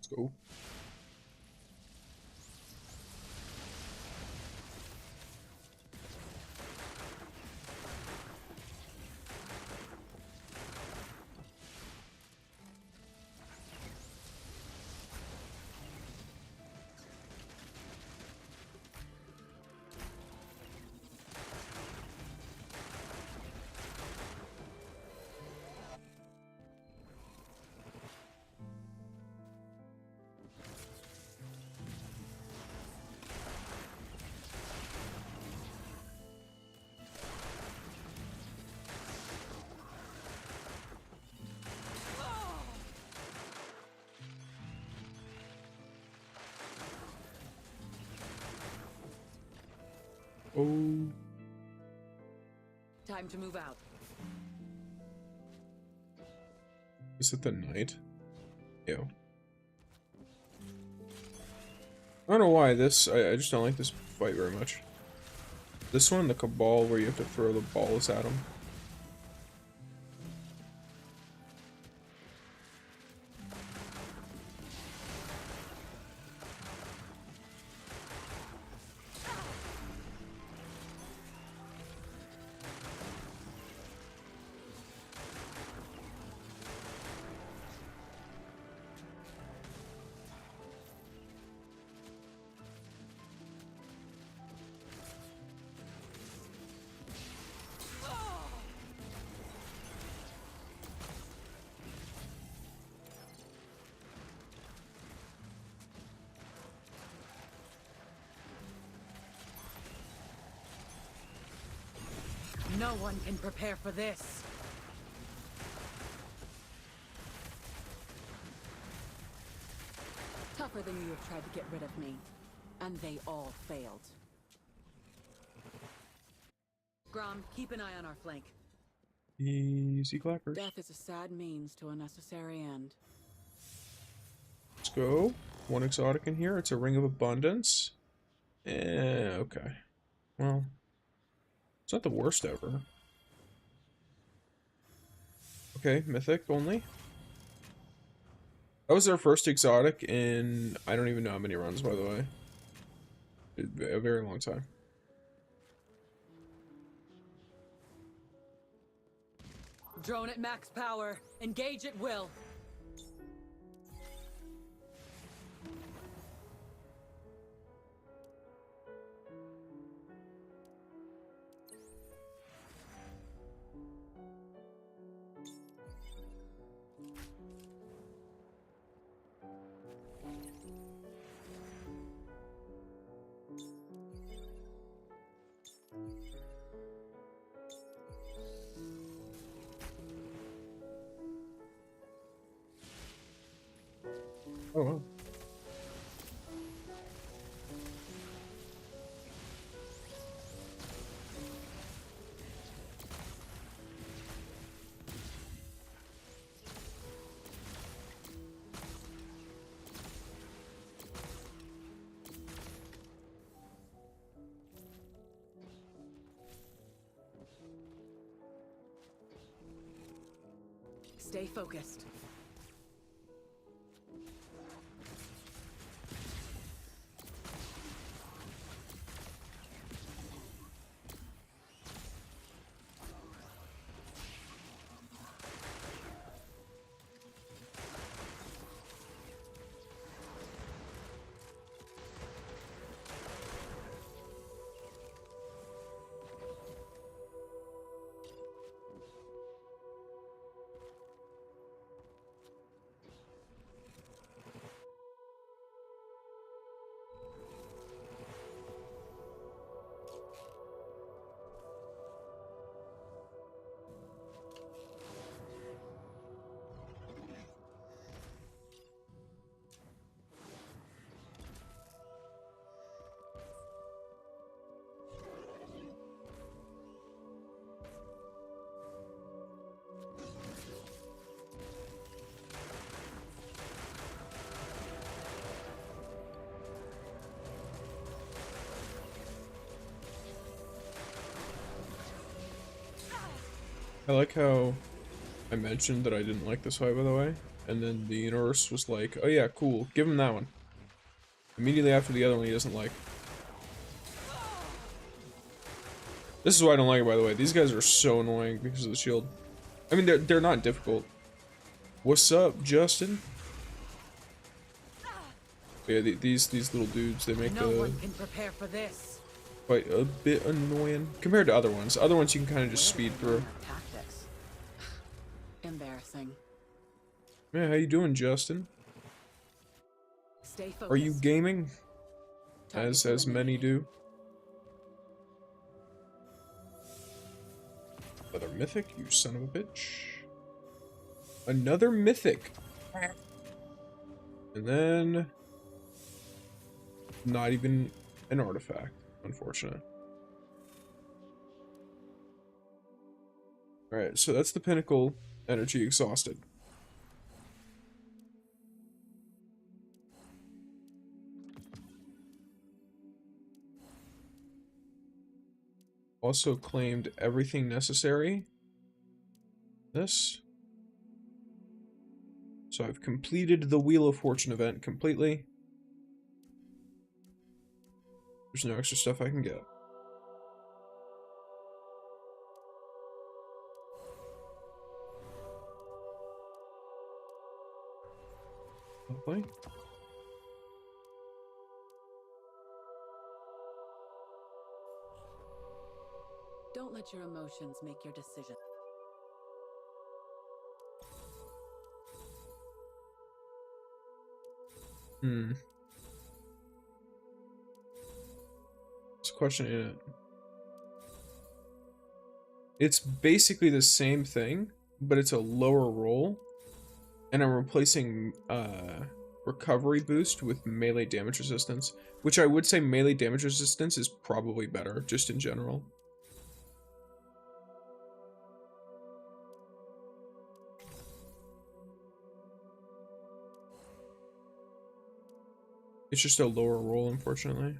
Let's go. Oh. Time to move out. Is it the knight? Ew. I don't know why this, I just don't like this fight very much. This one, the Cabal, where you have to throw the balls at them. No one can prepare for this. Tougher than you have tried to get rid of me. And they all failed. Grom, keep an eye on our flank. Easy clappers. Death is a sad means to a necessary end. Let's go. One exotic in here. It's a Ring of Abundance. Okay. Well, it's not the worst ever. Okay, mythic only. That was our first exotic in I don't even know how many runs, by the way. A very long time. Drone at max power. Engage at will. Stay focused. I like how I mentioned that I didn't like this fight, by the way, and then the universe was like, oh yeah, cool, give him that one. Immediately after the other one he doesn't like. This is why I don't like it, by the way. These guys are so annoying because of the shield. I mean, they're not difficult. What's up, Justin? Yeah, these little dudes, they make No one can prepare for this. quite a bit annoying compared to other ones. Other ones you can kind of just speed through. Tactics. Embarrassing. Yeah, how you doing, Justin? Stay focused. Are you gaming? Target As many do. Another mythic, you son of a bitch. Another mythic. And then not even an artifact, unfortunate. Alright, so that's the pinnacle energy exhausted. Also claimed everything necessary. This. So I've completed the Wheel of Fortune event completely. There's no extra stuff I can get. Lovely. Don't let your emotions make your decision. There's a question in it. It's basically the same thing, but it's a lower roll. And I'm replacing recovery boost with melee damage resistance, which I would say melee damage resistance is probably better, just in general. It's just a lower roll, unfortunately.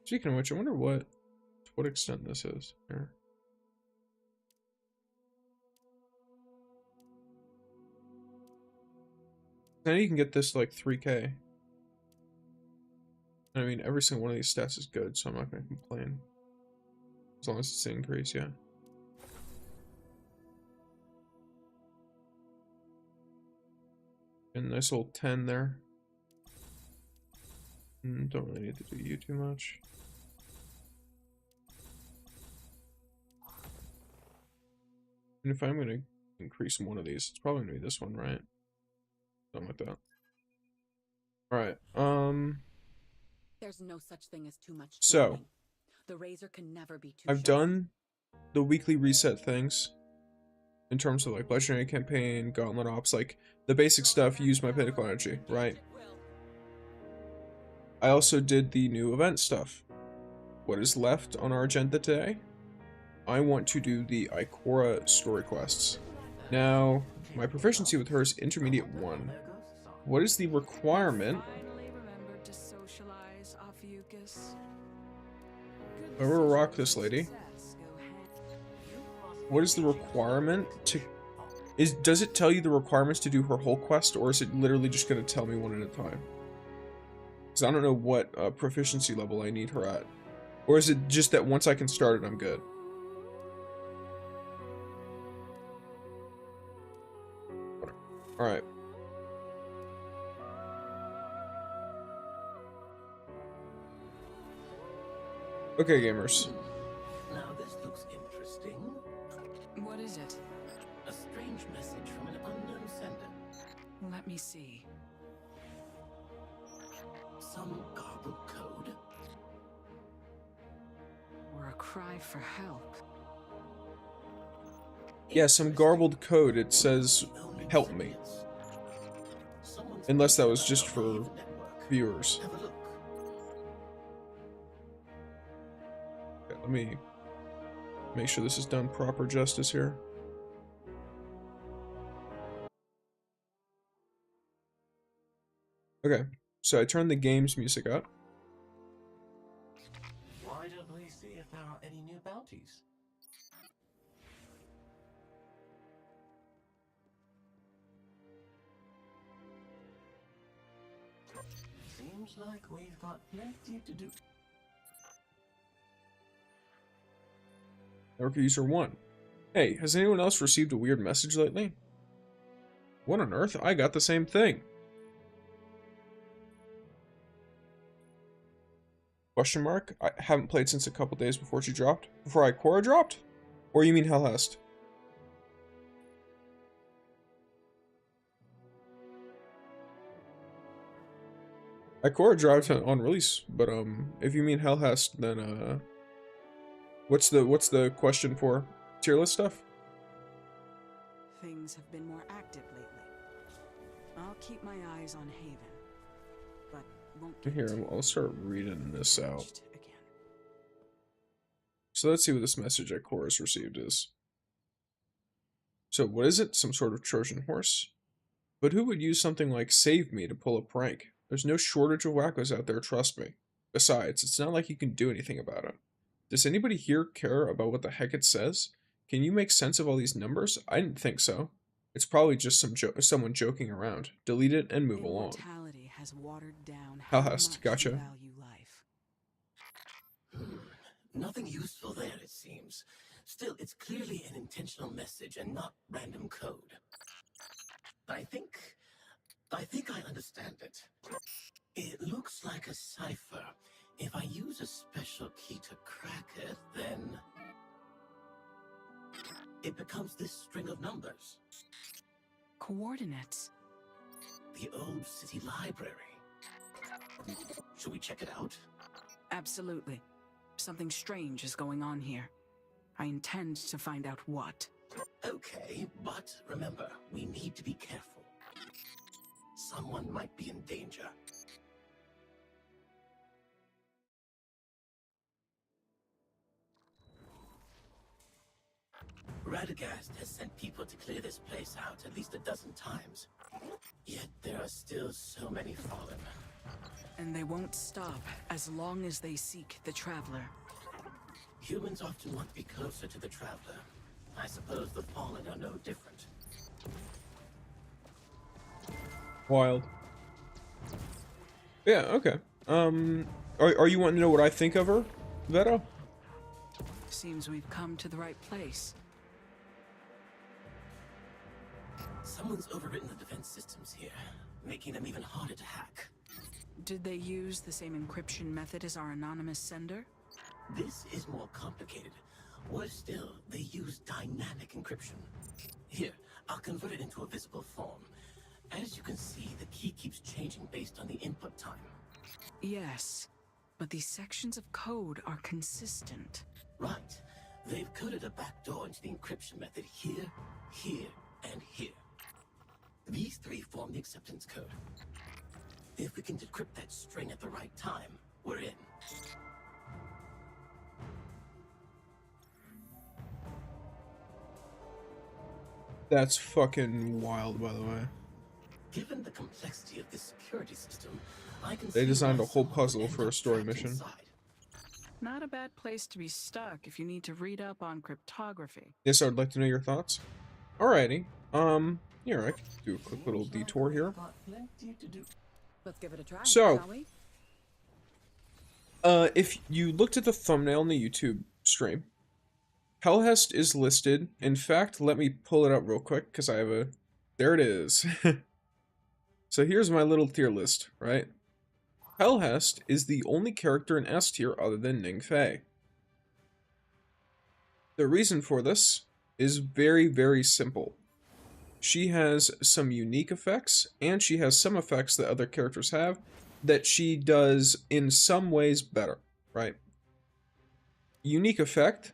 Speaking of which, I wonder to what extent this is here. Now you can get this to like 3K. I mean, every single one of these stats is good, so I'm not going to complain. As long as it's an increase, yeah. And nice old 10 there. Don't really need to do you too much. And if I'm going to increase one of these, it's probably going to be this one, right? Something like that. Alright, There's no such thing as too much so training. The razor can never be too I've sharp. done the weekly reset things in terms of like legendary campaign, gauntlet ops, like the basic stuff. Use my pinnacle energy, right? I also did the new event stuff. What is left on our agenda today? I want to do the Ikora story quests. Now, my proficiency with her is intermediate 1. What is the requirement? I will rock this lady. What is the requirement to Does it tell you the requirements to do her whole quest, or is it literally just going to tell me one at a time? Because I don't know what proficiency level I need her at. Or is it just that once I can start it, I'm good? Alright. Okay, gamers. Now this looks interesting. What is it? A strange message from an unknown sender. Let me see. Some garbled code. Or a cry for help. Yeah, some garbled code. It says, help me. Unless that was just for viewers. Have a look. Okay, let me make sure this is done proper justice here. Okay, so I turned the game's music up. Why don't we see if there are any new bounties? Seems like we've got plenty to do. Network user 1. Hey, has anyone else received a weird message lately? What on earth? I got the same thing. Question mark? I haven't played since a couple days before she dropped. Before Ikora dropped? Or you mean Helhest? Ikora dropped on release, but if you mean Helhest, then what's the question for? Tier list stuff? Things have been more active lately. I'll keep my eyes on Haven, but won't get Here, I'll start reading this out. touched again. So let's see what this message Ikora's received is. So what is it? Some sort of Trojan horse? But who would use something like Save Me to pull a prank? There's no shortage of wackos out there, trust me. Besides, it's not like you can do anything about it. Does anybody here care about what the heck it says? Can you make sense of all these numbers? I didn't think so. It's probably just someone joking around. Delete it and move along. Immortality has watered down how Helhest, much gotcha. we value life. Nothing useful there, it seems. Still, it's clearly an intentional message and not random code. I think I understand it. It looks like a cipher. If I use a special key to crack it, then it becomes this string of numbers. Coordinates. The old city library. Should we check it out? Absolutely. Something strange is going on here. I intend to find out what. Okay, but remember, we need to be careful. Someone might be in danger. Radagast has sent people to clear this place out at least a dozen times. Yet there are still so many fallen. And they won't stop as long as they seek the Traveler. Humans often want to be closer to the Traveler. I suppose the fallen are no different. Wild. Yeah, okay. Are you wanting to know what I think of her, Veto? Seems we've come to the right place. Someone's overwritten the defense systems here, making them even harder to hack. Did they use the same encryption method as our anonymous sender? This is more complicated. Worse still, they use dynamic encryption. Here, I'll convert it into a visible form. As you can see, the key keeps changing based on the input time. Yes, but these sections of code are consistent. Right. They've coded a backdoor into the encryption method here, here, and here. These three form the acceptance code. If we can decrypt that string at the right time, we're in. That's fucking wild, by the way. Given the complexity of this security system, I can They see designed why a whole someone would puzzle end for a up story trapped mission. inside. Not a bad place to be stuck if you need to read up on cryptography. Yes, I would like to know your thoughts. Alrighty. Here, I can do a quick little detour here. Got plenty to do. Let's give it a try, So- shall we? If you looked at the thumbnail in the YouTube stream, Helhest is listed. In fact, let me pull it up real quick, because I have a... There it is. So here's my little tier list, right? Helhest is the only character in S tier other than Ningfei. The reason for this is very, very simple. She has some unique effects, and she has some effects that other characters have that she does in some ways better, right? Unique effect,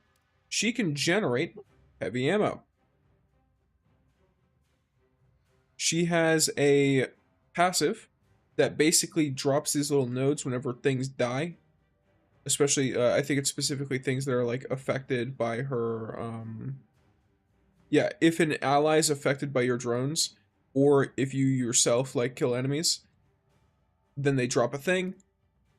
she can generate heavy ammo. She has a passive that basically drops these little nodes whenever things die. Especially, I think it's specifically things that are, like, affected by her, yeah, if an ally is affected by your drones, or if you yourself, like, kill enemies, then they drop a thing,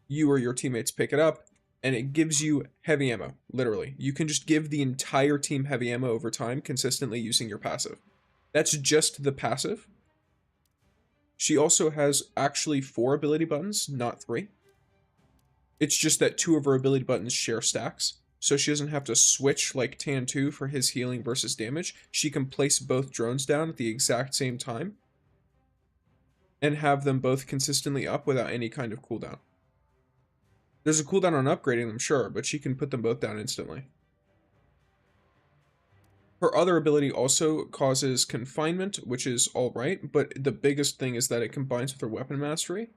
you or your teammates pick it up, and it gives you heavy ammo, literally. You can just give the entire team heavy ammo over time, consistently using your passive. That's just the passive. She also has actually 4 ability buttons, not 3. It's just that 2 of her ability buttons share stacks, so she doesn't have to switch like Tan 2 for his healing versus damage. She can place both drones down at the exact same time and have them both consistently up without any kind of cooldown. There's a cooldown on upgrading them, sure, but she can put them both down instantly. Her other ability also causes confinement, which is alright, but the biggest thing is that it combines with her weapon mastery,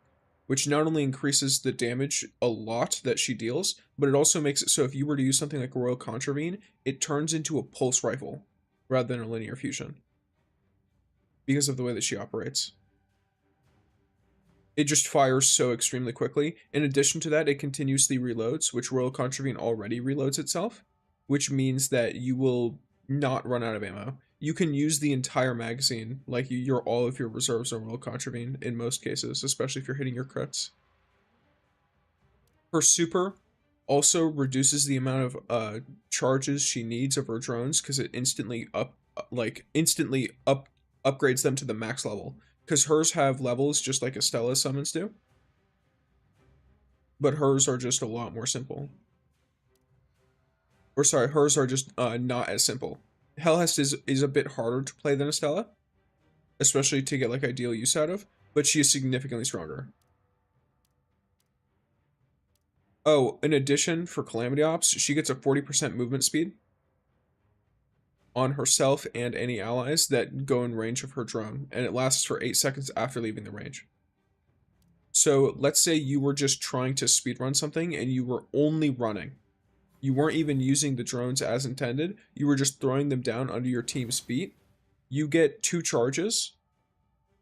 which not only increases the damage a lot that she deals, but it also makes it so if you were to use something like Royal Contravene, it turns into a pulse rifle rather than a linear fusion because of the way that she operates. It just fires so extremely quickly. In addition to that, it continuously reloads, which Royal Contravene already reloads itself, which means that you will not run out of ammo. You can use the entire magazine, like all of your reserves on Royal Contravene in most cases, especially if you're hitting your crits. Her super also reduces the amount of charges she needs of her drones because it instantly upgrades them to the max level. Because hers have levels just like Estella's summons do, but hers are just a lot more simple. Or sorry, hers are just not as simple. Helhest is a bit harder to play than Estella, especially to get like ideal use out of, but she is significantly stronger. Oh, in addition, for Calamity Ops, she gets a 40% movement speed on herself and any allies that go in range of her drone, and it lasts for 8 seconds after leaving the range. So let's say you were just trying to speedrun something and you were only running. You weren't even using the drones as intended. You were just throwing them down under your team's feet. You get 2 charges,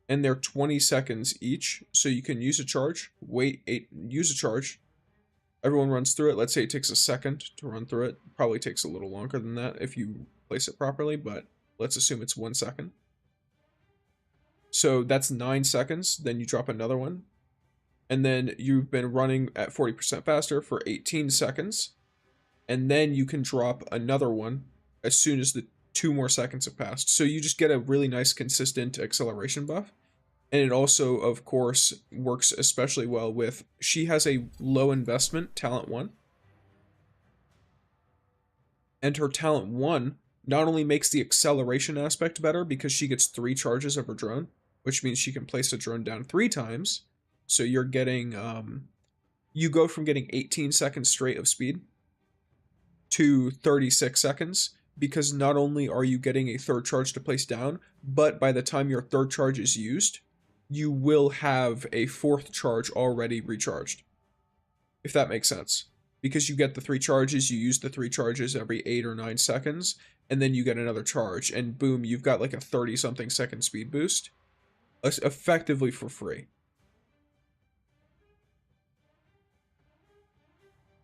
and they're 20 seconds each. So you can use a charge, use a charge. Everyone runs through it. Let's say it takes a second to run through it. Probably takes a little longer than that if you place it properly, but let's assume it's 1 second. So that's 9 seconds. Then you drop another one. And then you've been running at 40% faster for 18 seconds. And then you can drop another one as soon as the 2 more seconds have passed. So you just get a really nice consistent acceleration buff. And it also, of course, works especially well with, she has a low investment talent 1. And her talent 1 not only makes the acceleration aspect better because she gets 3 charges of her drone, which means she can place a drone down 3 times. So you're getting, you go from getting 18 seconds straight of speed to 36 seconds, because not only are you getting a 3rd charge to place down, but by the time your 3rd charge is used, you will have a 4th charge already recharged. If that makes sense. Because you get the 3 charges, you use the 3 charges every 8 or 9 seconds, and then you get another charge, and boom, you've got like a 30-something second speed boost, effectively for free.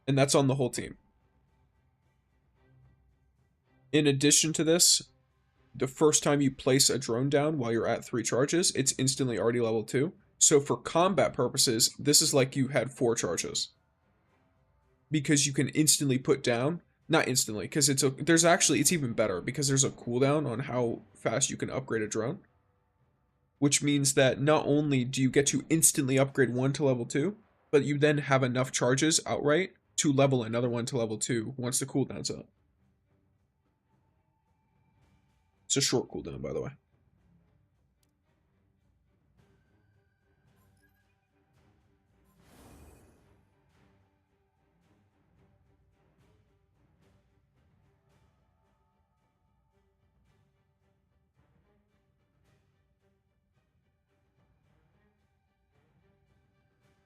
And that's on the whole team. In addition to this, the first time you place a drone down while you're at 3 charges, it's instantly already level 2. So for combat purposes, this is like you had 4 charges. Because you can instantly put down Not instantly, because it's even better because there's a cooldown on how fast you can upgrade a drone, which means that not only do you get to instantly upgrade one to level 2, but you then have enough charges outright to level another one to level 2 once the cooldown's up. It's a short cooldown, by the way.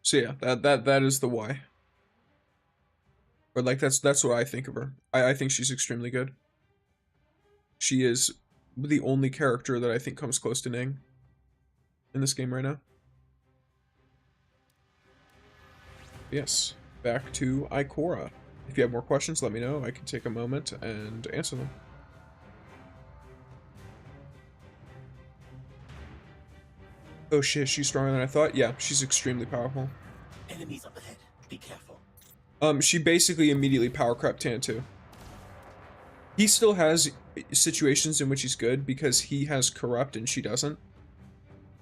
So yeah, that is the why. Or like that's what I think of her. I think she's extremely good. She is the only character that I think comes close to Ning in this game right now. Yes, back to Ikora. If you have more questions, let me know. I can take a moment and answer them. Oh shit, she's stronger than I thought? Yeah, she's extremely powerful. Enemies up ahead. Be careful. She basically immediately power crept Tan too. He still has situations in which he's good because he has Corrupt and she doesn't.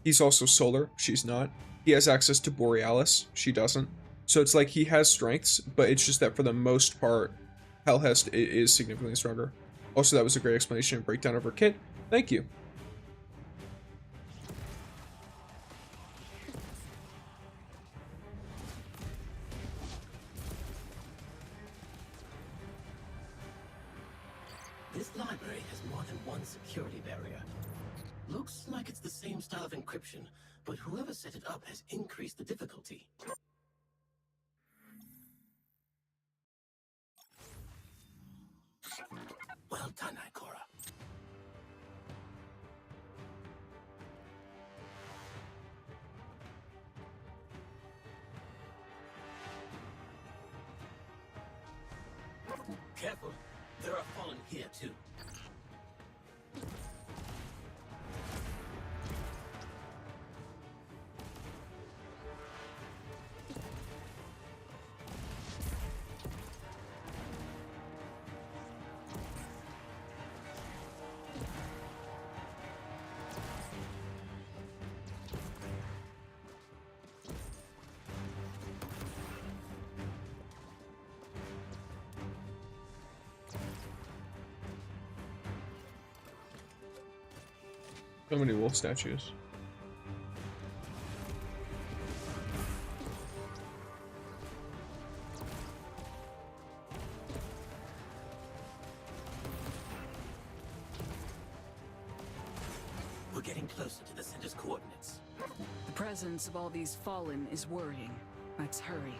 He's also Solar, she's not. He has access to Borealis, she doesn't. So it's like he has strengths, but it's just that for the most part, Helhest is significantly stronger. Also, that was a great explanation and breakdown of her kit. Thank you. This library has more than one security barrier. Looks like it's the same style of encryption, but whoever set it up has increased the difficulty. Well done, Ikora. Careful, there are fallen here too. So many wolf statues. We're getting closer to the center's coordinates. The presence of all these fallen is worrying. Let's hurry.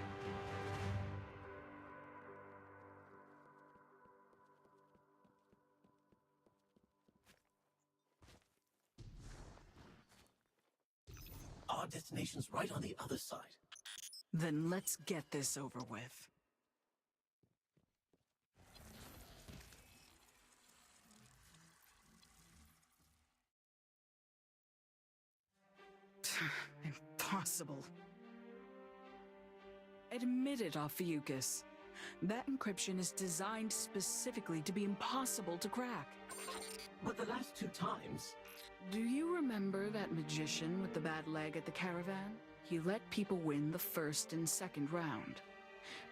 Our destination's right on the other side. Then let's get this over with. Impossible. Admit it, Ophiuchus. That encryption is designed specifically to be impossible to crack. But the last two times... Do you remember that magician with the bad leg at the caravan? He let people win the first and second round.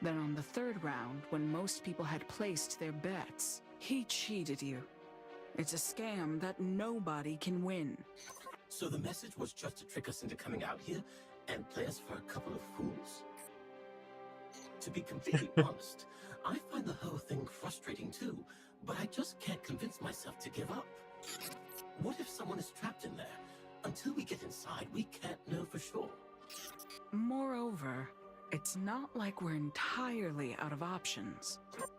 Then on the third round, when most people had placed their bets, he cheated you. It's a scam that nobody can win. So the message was just to trick us into coming out here and play us for a couple of fools? To be completely honest, I find the whole thing frustrating too, but I just can't convince myself to give up. What if someone is trapped in there? Until we get inside, we can't know for sure. Moreover, it's not like we're entirely out of options.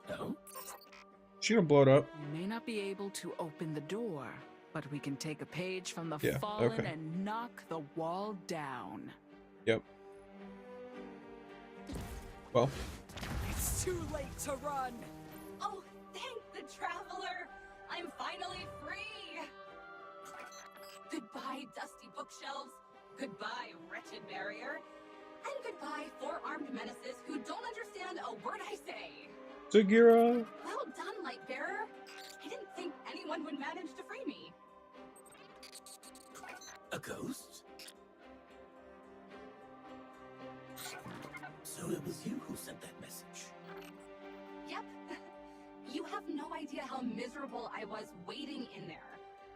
No? She gonna blow it up. We may not be able to open the door, but we can take a page from the Yeah, fallen okay. and knock the wall down. Yep. Well, It's too late to run! Oh, thank the traveler! I'm finally free! Goodbye, dusty bookshelves. Goodbye, wretched barrier. And goodbye, four-armed menaces who don't understand a word I say. Sagira. Well ghost? So it was you who sent that message? Yep. You have no idea how miserable I was waiting in there.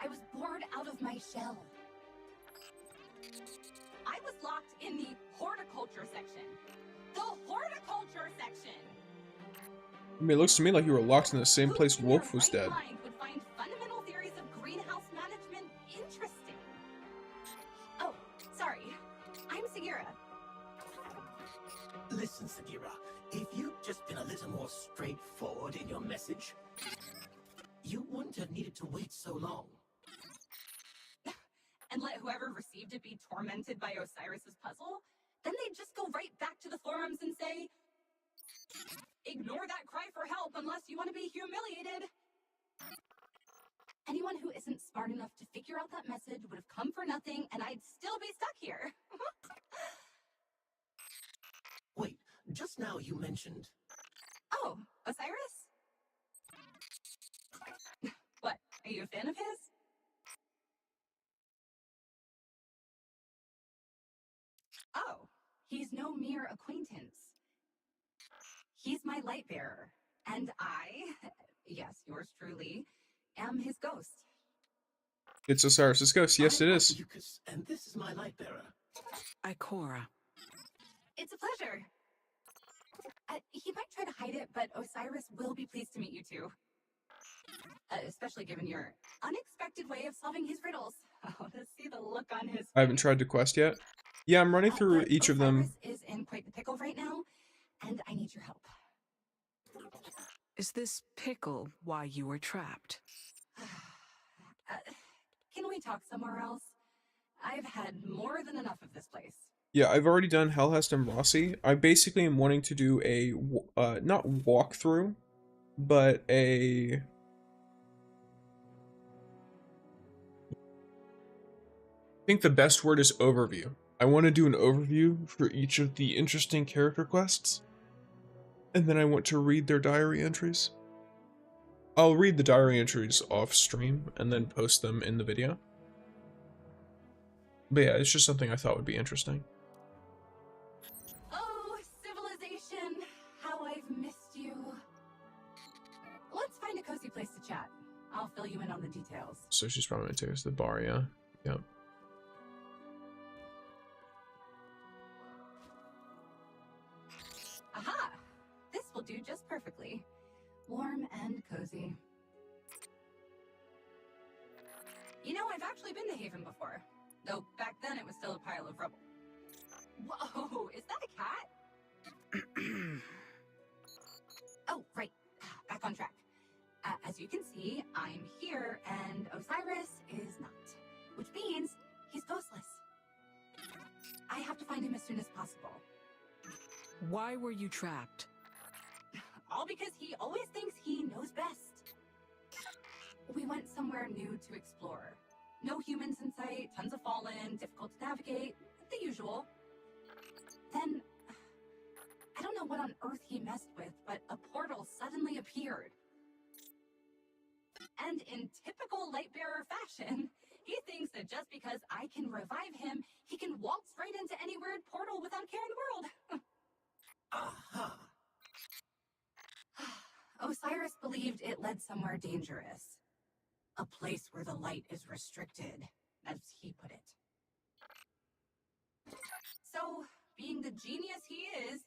I was bored out of my shell. I was locked in the horticulture section. The horticulture section! I mean, it looks to me like you were locked in the same place Who in Wolf their was right dead. mind would find fundamental theories of greenhouse management interesting? Oh, sorry. I'm Sagira. Listen, Sagira, if you'd just been a little more straightforward in your message, you wouldn't have needed to wait so long. And let whoever received it be tormented by Osiris's puzzle? Then they'd just go right back to the forums and say, ignore that cry for help unless you want to be humiliated. Anyone who isn't smart enough to figure out that message would have come for nothing, and I'd still be stuck here. Wait, just now you mentioned... Oh, Osiris? What, are you a fan of his? Oh, he's no mere acquaintance. He's my light bearer, and I, yes, yours truly, am his ghost. It's Osiris's ghost. Yes, it I'm is. Lucas, and this is my light bearer. Ikora. It's a pleasure. He might try to hide it, but Osiris will be pleased to meet you two. Especially given your unexpected way of solving his riddles. Oh, to see the look on his face. I haven't tried the quest yet. Yeah, I'm running through But each of them. Osiris is in quite the pickle right now, and I need your help. Is this pickle why you were trapped? Can we talk somewhere else? I've had more than enough of this place. Yeah, I've already done Helhest and Rossi. I basically am wanting to do a, not walkthrough, but a... I think the best word is overview. I want to do an overview for each of the interesting character quests. And then I want to read their diary entries. I'll read the diary entries off stream and then post them in the video. But yeah, it's just something I thought would be interesting. Oh, civilization, how I've missed you. Let's find a cozy place to chat. I'll fill you in on the details. So she's probably going to take us to the bar, yeah? Yep. Aha! This will do just perfectly. Warm and cozy. You know, I've actually been to Haven before. Though back then it was still a pile of rubble. Whoa, is that a cat? Oh, right. Back on track. As you can see, I'm here and Osiris is not. Which means he's ghostless. I have to find him as soon as possible. Why were you trapped? All because he always thinks he knows best. We went somewhere new to explore. No humans in sight, tons of fallen, difficult to navigate, the usual. Then, I don't know what on earth he messed with, but a portal suddenly appeared. And in typical Lightbearer fashion, he thinks that just because I can revive him, he can waltz right into any weird portal without a care in the world. Aha! Osiris believed it led somewhere dangerous. A place where the light is restricted, as he put it. So, being the genius he is,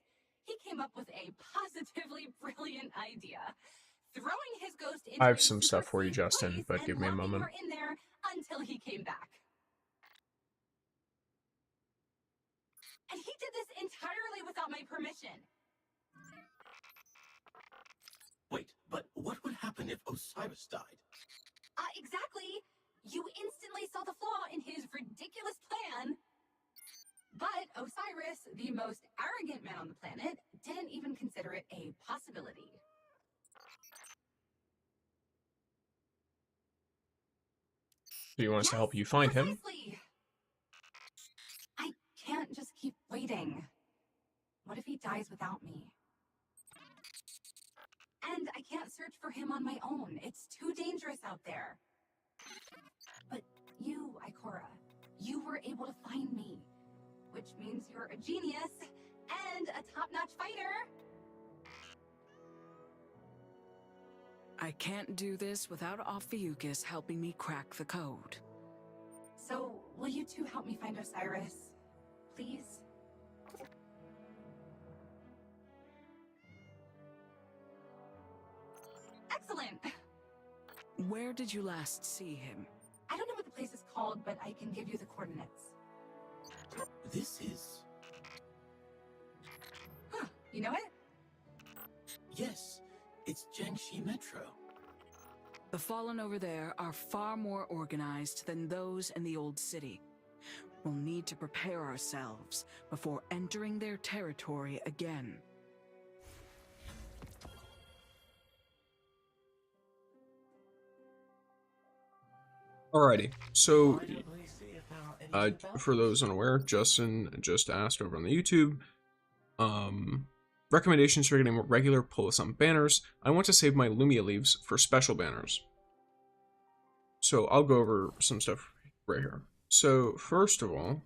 he came up with a positively brilliant idea. Throwing his ghost into I have a some stuff for you, super safe Justin, place but and give me a locking moment. her in there until he came back. And he did this entirely without my permission. Wait, but what would happen if Osiris died? Exactly. You instantly saw the flaw in his ridiculous plan. But Osiris, the most arrogant man on the planet, didn't even consider it a possibility. Do you want us to Yes, help you find him? precisely. I can't just keep waiting. What if he dies without me? And I can't search for him on my own. It's too dangerous out there. But you, Ikora, you were able to find me, which means you're a genius and a top-notch fighter. I can't do this without Ophiuchus helping me crack the code. So, will you two help me find Osiris? Please? Excellent! Where did you last see him? I don't know what the place is called, but I can give you the coordinates. This is... Huh, you know it? Yes, it's Jiangxi Metro. The Fallen over there are far more organized than those in the old city. We'll need to prepare ourselves before entering their territory again. Alrighty, so for those unaware, Justin just asked over on the YouTube, recommendations for getting more regular pull on banners. I want to save my Lumia leaves for special banners. So I'll go over some stuff right here. So first of all,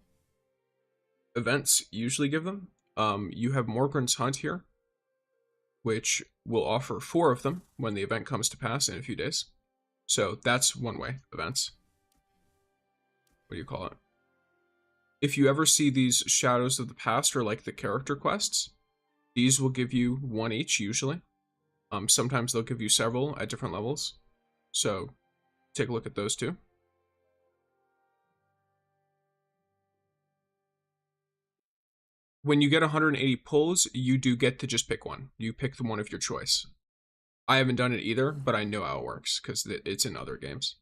events usually give them. You have Morgren's Hunt here, which will offer 4 of them when the event comes to pass in a few days. So that's one way, events. What do you call it? If you ever see these Shadows of the Past or like the character quests, these will give you 1 each usually. Sometimes they'll give you several at different levels. So take a look at those too. When you get 180 pulls, you do get to just pick one. You pick the one of your choice. I haven't done it either, but I know how it works because it's in other games.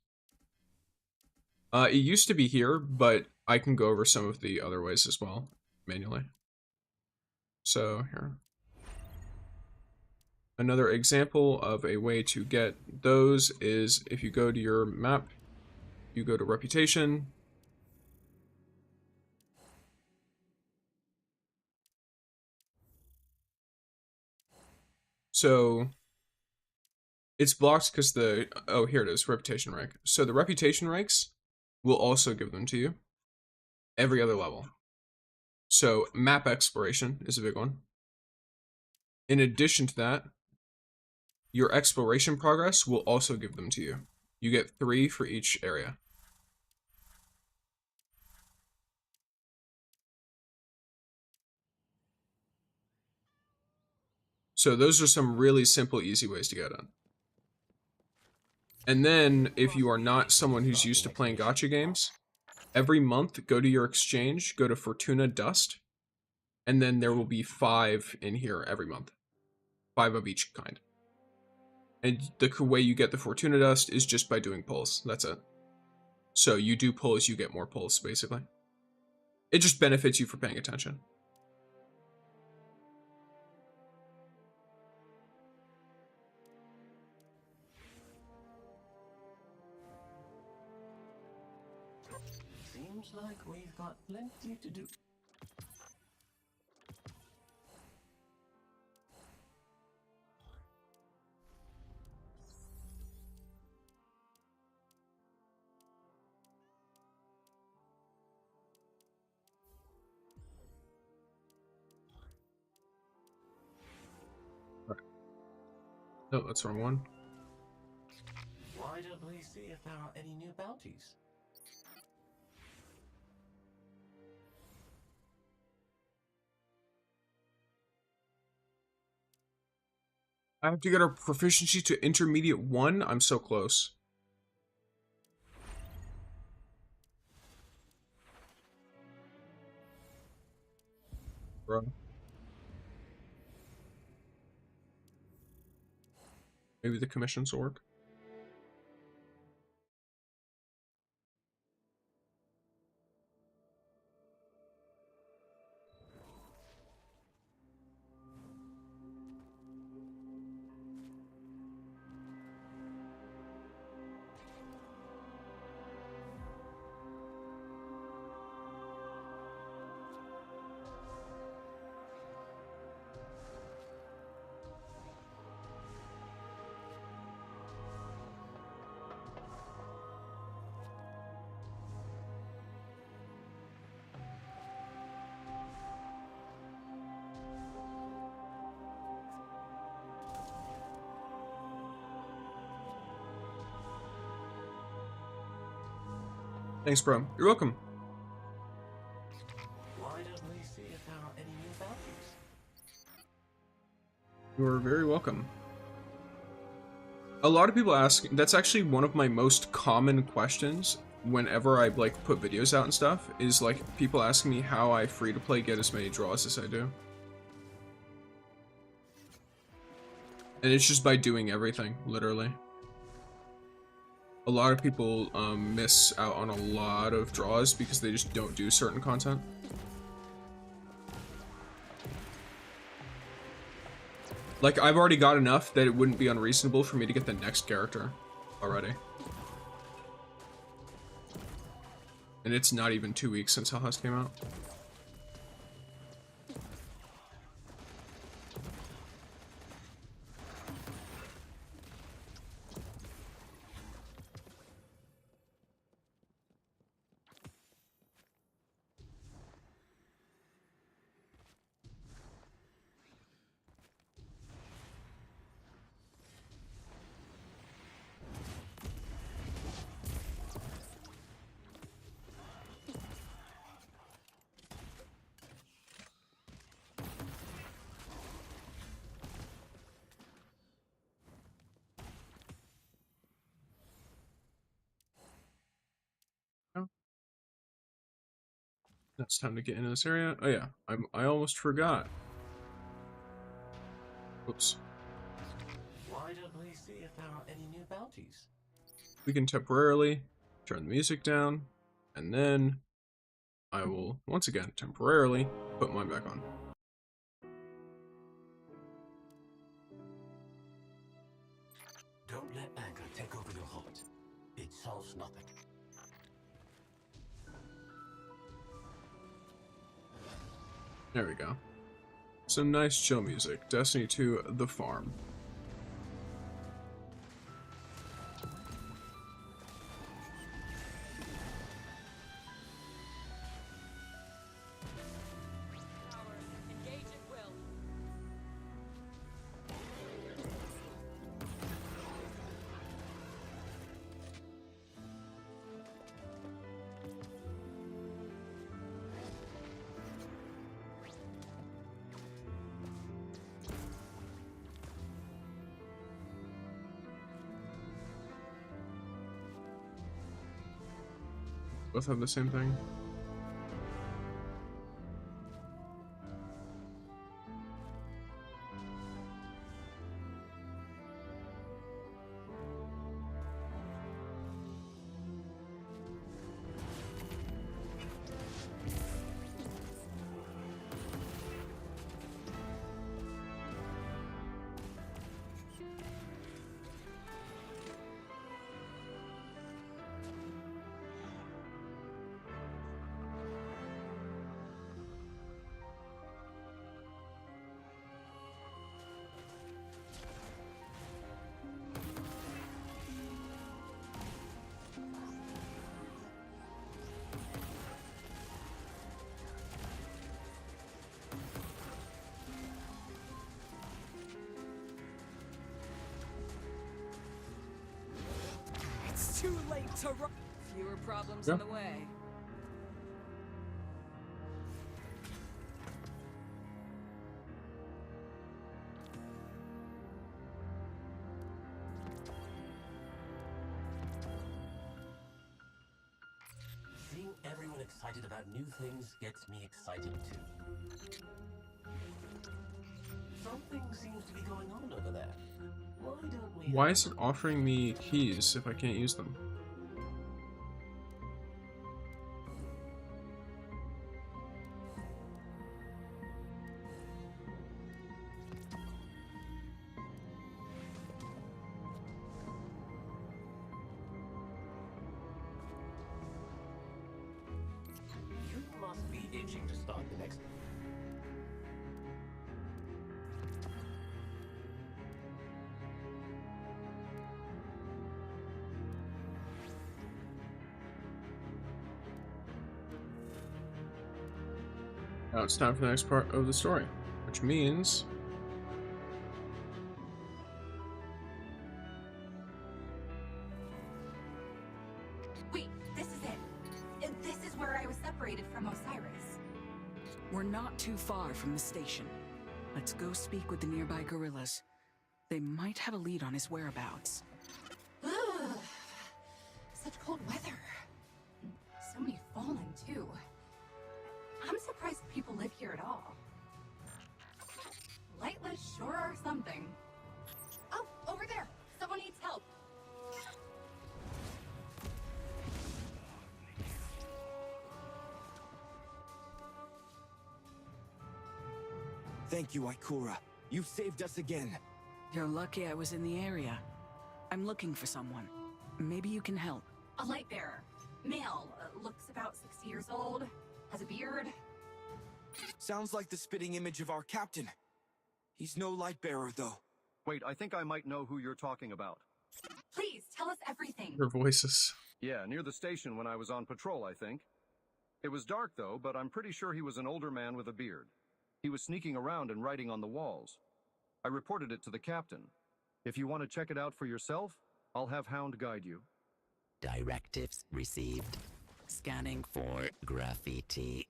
It used to be here, but I can go over some of the other ways as well, manually. So here. Another example of a way to get those is if you go to your map, you go to Reputation. So it's blocked because oh, here it is, Reputation rank. So the Reputation ranks will also give them to you every other level. So map exploration is a big one. In addition to that, your exploration progress will also give them to you. You get 3 for each area. So those are some really simple, easy ways to get it. And then, if you are not someone who's used to playing gacha games, every month, go to your exchange, go to Fortuna Dust, and then there will be 5 in here every month. 5 of each kind. And the way you get the Fortuna Dust is just by doing pulls. That's it. So you do pulls, you get more pulls, basically. It just benefits you for paying attention. Seems like we've got plenty to do. Right. No, that's the wrong one. Why don't we see if there are any new bounties? I have to get our proficiency to intermediate 1. I'm so close. Bro. Maybe the commissions will work. Thanks, bro. You're welcome. Why don't we see if there are any new bounties? You're very welcome. A lot of people ask, that's actually one of my most common questions whenever I like put videos out and stuff, is like people asking me how I free to play get as many draws as I do. And it's just by doing everything, literally. A lot of people miss out on a lot of draws because they just don't do certain content. Like, I've already got enough that it wouldn't be unreasonable for me to get the next character already. And it's not even 2 weeks since Helhest came out. Now it's time to get into this area. Oh yeah, I almost forgot. Oops. Why don't we see if there are any new bounties? We can temporarily turn the music down, and then I will once again temporarily put mine back on. Don't let anger take over your heart. It solves nothing. There we go. Some nice chill music. Destiny 2, The Farm. Engage at will. Both have the same thing. It's too late to run. Fewer problems Yeah. in the way. Seeing everyone excited about new things gets me excited too. Something seems to be going on over there. Why don't we... Why is it offering me keys if I can't use them? You must be itching to start the next... Now it's time for the next part of the story, which means Wait, this is it. from the station. Let's go speak with the nearby gorillas. They might have a lead on his whereabouts. Ugh, such cold weather. So many fallen, too. I'm surprised people live here at all. Lightless sure are something. Oh, over there! Someone needs help. Thank you, Ikora. You've saved us again. You're lucky I was in the area. I'm looking for someone. Maybe you can help. A light bearer. Male. Looks about 60 years old. Has a beard. Sounds like the spitting image of our captain. He's no light bearer, though. Wait, I think I might know who you're talking about. Please, tell us everything. Her voices. Yeah, near the station when I was on patrol, I think. It was dark, though, but I'm pretty sure he was an older man with a beard. He was sneaking around and writing on the walls. I reported it to the captain. If you want to check it out for yourself, I'll have Hound guide you. Directives received. Scanning for graffiti.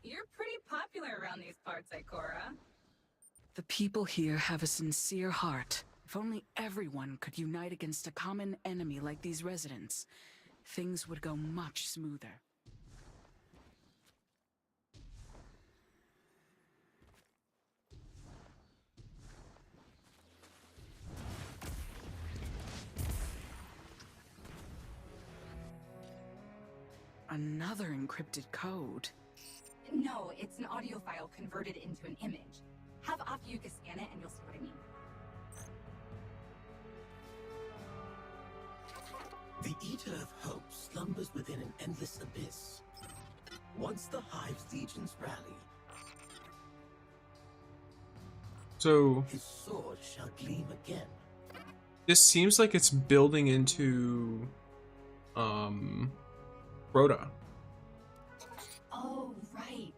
You're pretty popular around these parts, Ikora. The people here have a sincere heart. If only everyone could unite against a common enemy like these residents, things would go much smoother. Another encrypted code. No, it's an audio file converted into an image. Have Afyuka scan it and you'll see what I mean. The Eater of Hope slumbers within an endless abyss. Once the Hive's legions rally, So his sword shall gleam again. this seems like it's building into Rhoda. Oh, right.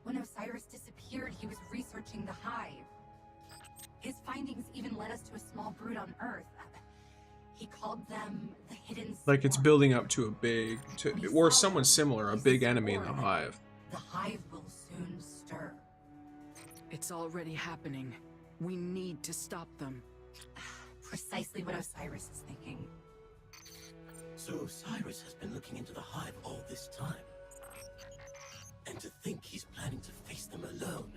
When Osiris disappeared, he was researching the Hive. His findings even led us to a small brood on Earth. He called them the Hidden Like it's Swarm. building up to a big, or someone similar, a big enemy in the Hive. The Hive will soon stir. It's already happening. We need to stop them. Precisely what Osiris is thinking. So Osiris has been looking into the Hive all this time. And to think he's planning to face them alone.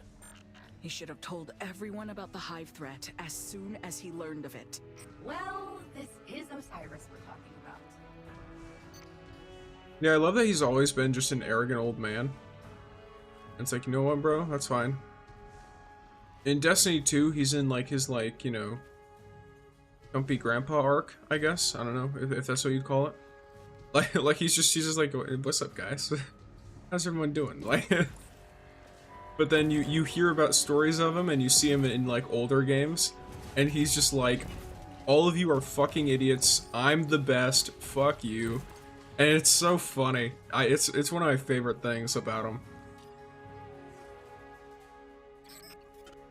He should have told everyone about the Hive threat as soon as he learned of it. Well, this is Osiris we're talking about. Yeah, I love that he's always been just an arrogant old man. It's like, you know what, bro? That's fine. In Destiny 2, he's in like his Dumpy Grandpa arc, I guess. I don't know if that's what you'd call it. Like he's just like, what's up, guys? How's everyone doing? Like, but then you hear about stories of him and you see him in like older games, and he's just like, all of you are fucking idiots. I'm the best. Fuck you. And it's so funny. It's one of my favorite things about him.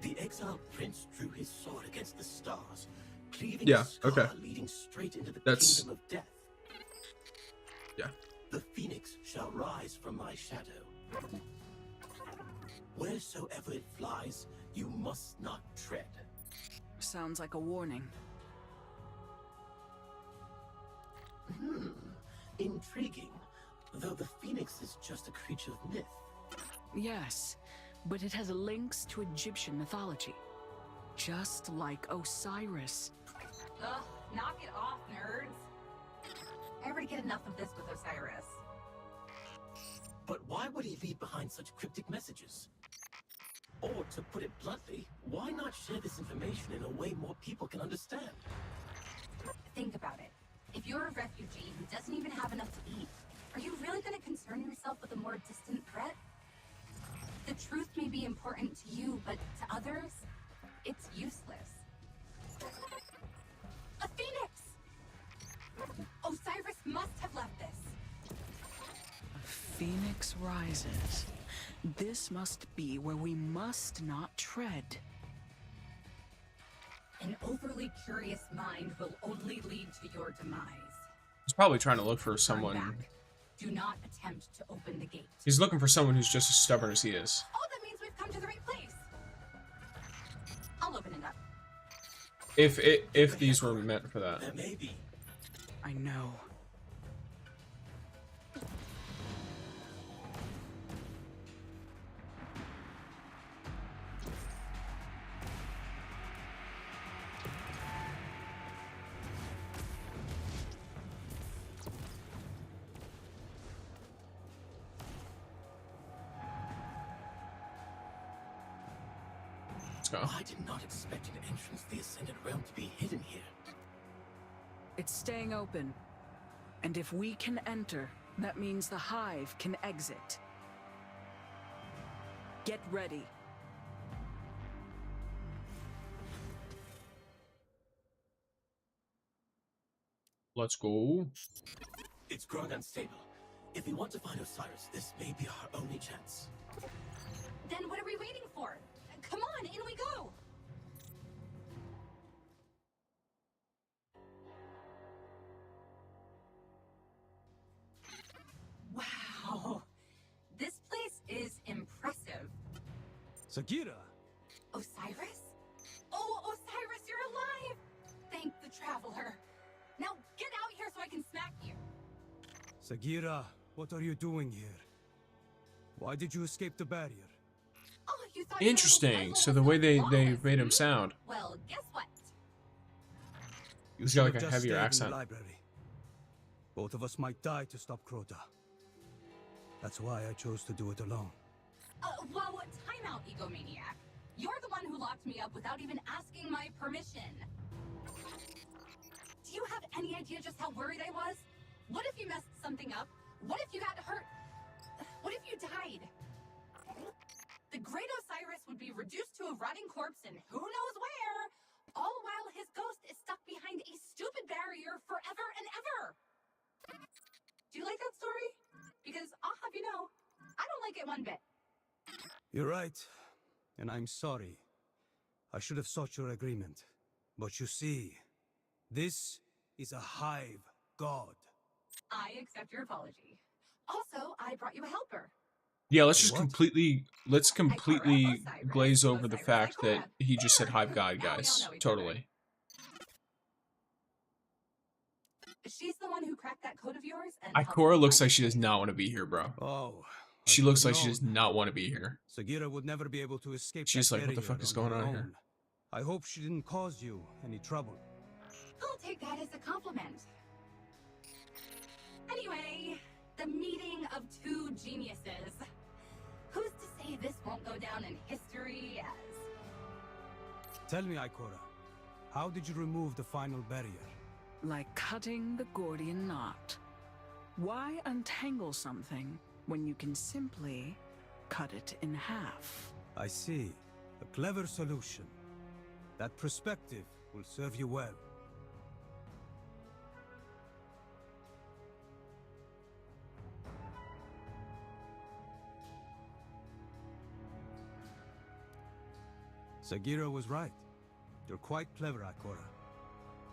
The exiled prince drew his sword against the stars, cleaving Yeah, a scar okay. leading straight into the That's- kingdom of death. Yeah. The phoenix shall rise from my shadow. Wheresoever it flies, you must not tread. Sounds like a warning. Intriguing, though the phoenix is just a creature of myth. Yes, but it has links to Egyptian mythology. Just like Osiris. Ugh, knock it off, nerds. I already get enough of this with Osiris. But why would he leave behind such cryptic messages? Or, to put it bluntly, why not share this information in a way more people can understand? Think about it. If you're a refugee who doesn't even have enough to eat, are you really going to concern yourself with a more distant threat? The truth may be important to you, but to others, it's useless. A phoenix! Osiris must have left this. A phoenix rises. This must be where we must not tread. An overly curious mind will only lead to your demise. He's probably trying to look for Turn someone. back. Do not attempt to open the gate. He's looking for someone who's just as stubborn as he is. Oh, the come to the right place. I'll open it up. If these were meant for that. There may be. I know. I did not expect an entrance to the Ascended Realm to be hidden here. It's staying open. And if we can enter, that means the Hive can exit. Get ready. Let's go. It's growing unstable. If we want to find Osiris, this may be our only chance. Then what are we waiting for? Come on, in we go! Wow! This place is impressive. Sagira! Osiris? Oh, Osiris, you're alive! Thank the Traveler. Now get out here so I can smack you. Sagira, what are you doing here? Why did you escape the barrier? Oh, you thought Interesting. So the way they made him sound. Well, guess what? He's got like Should've a just heavier stayed in accent. the library. Both of us might die to stop Crota. That's why I chose to do it alone. Well, time out, egomaniac. You're the one who locked me up without even asking my permission. Do you have any idea just how worried I was? What if you messed something up? What if you got hurt? What if you died? The great Osiris would be reduced to a rotting corpse and who knows where, all while his ghost is stuck behind a stupid barrier forever and ever. Do you like that story? Because I'll have you know, I don't like it one bit. You're right, and I'm sorry. I should have sought your agreement. But you see, this is a Hive god. I accept your apology. Also, I brought you a helper. Yeah, let's just completely glaze over the fact that he just said Hive God, guys. Totally. She's the one who cracked that code of yours. And Ikora looks like she does not want to be here, bro. Oh. She looks like she does not want to be here. Sagira would never be able to escape. She's that like, what the fuck barrier is going on her here? own. I hope she didn't cause you any trouble. I'll take that as a compliment. Anyway, the meeting of two geniuses. Who's to say this won't go down in history as... Tell me, Ikora, how did you remove the final barrier? Like cutting the Gordian knot. Why untangle something when you can simply cut it in half? I see. A clever solution. That perspective will serve you well. Sagira was right. You're quite clever, Ikora.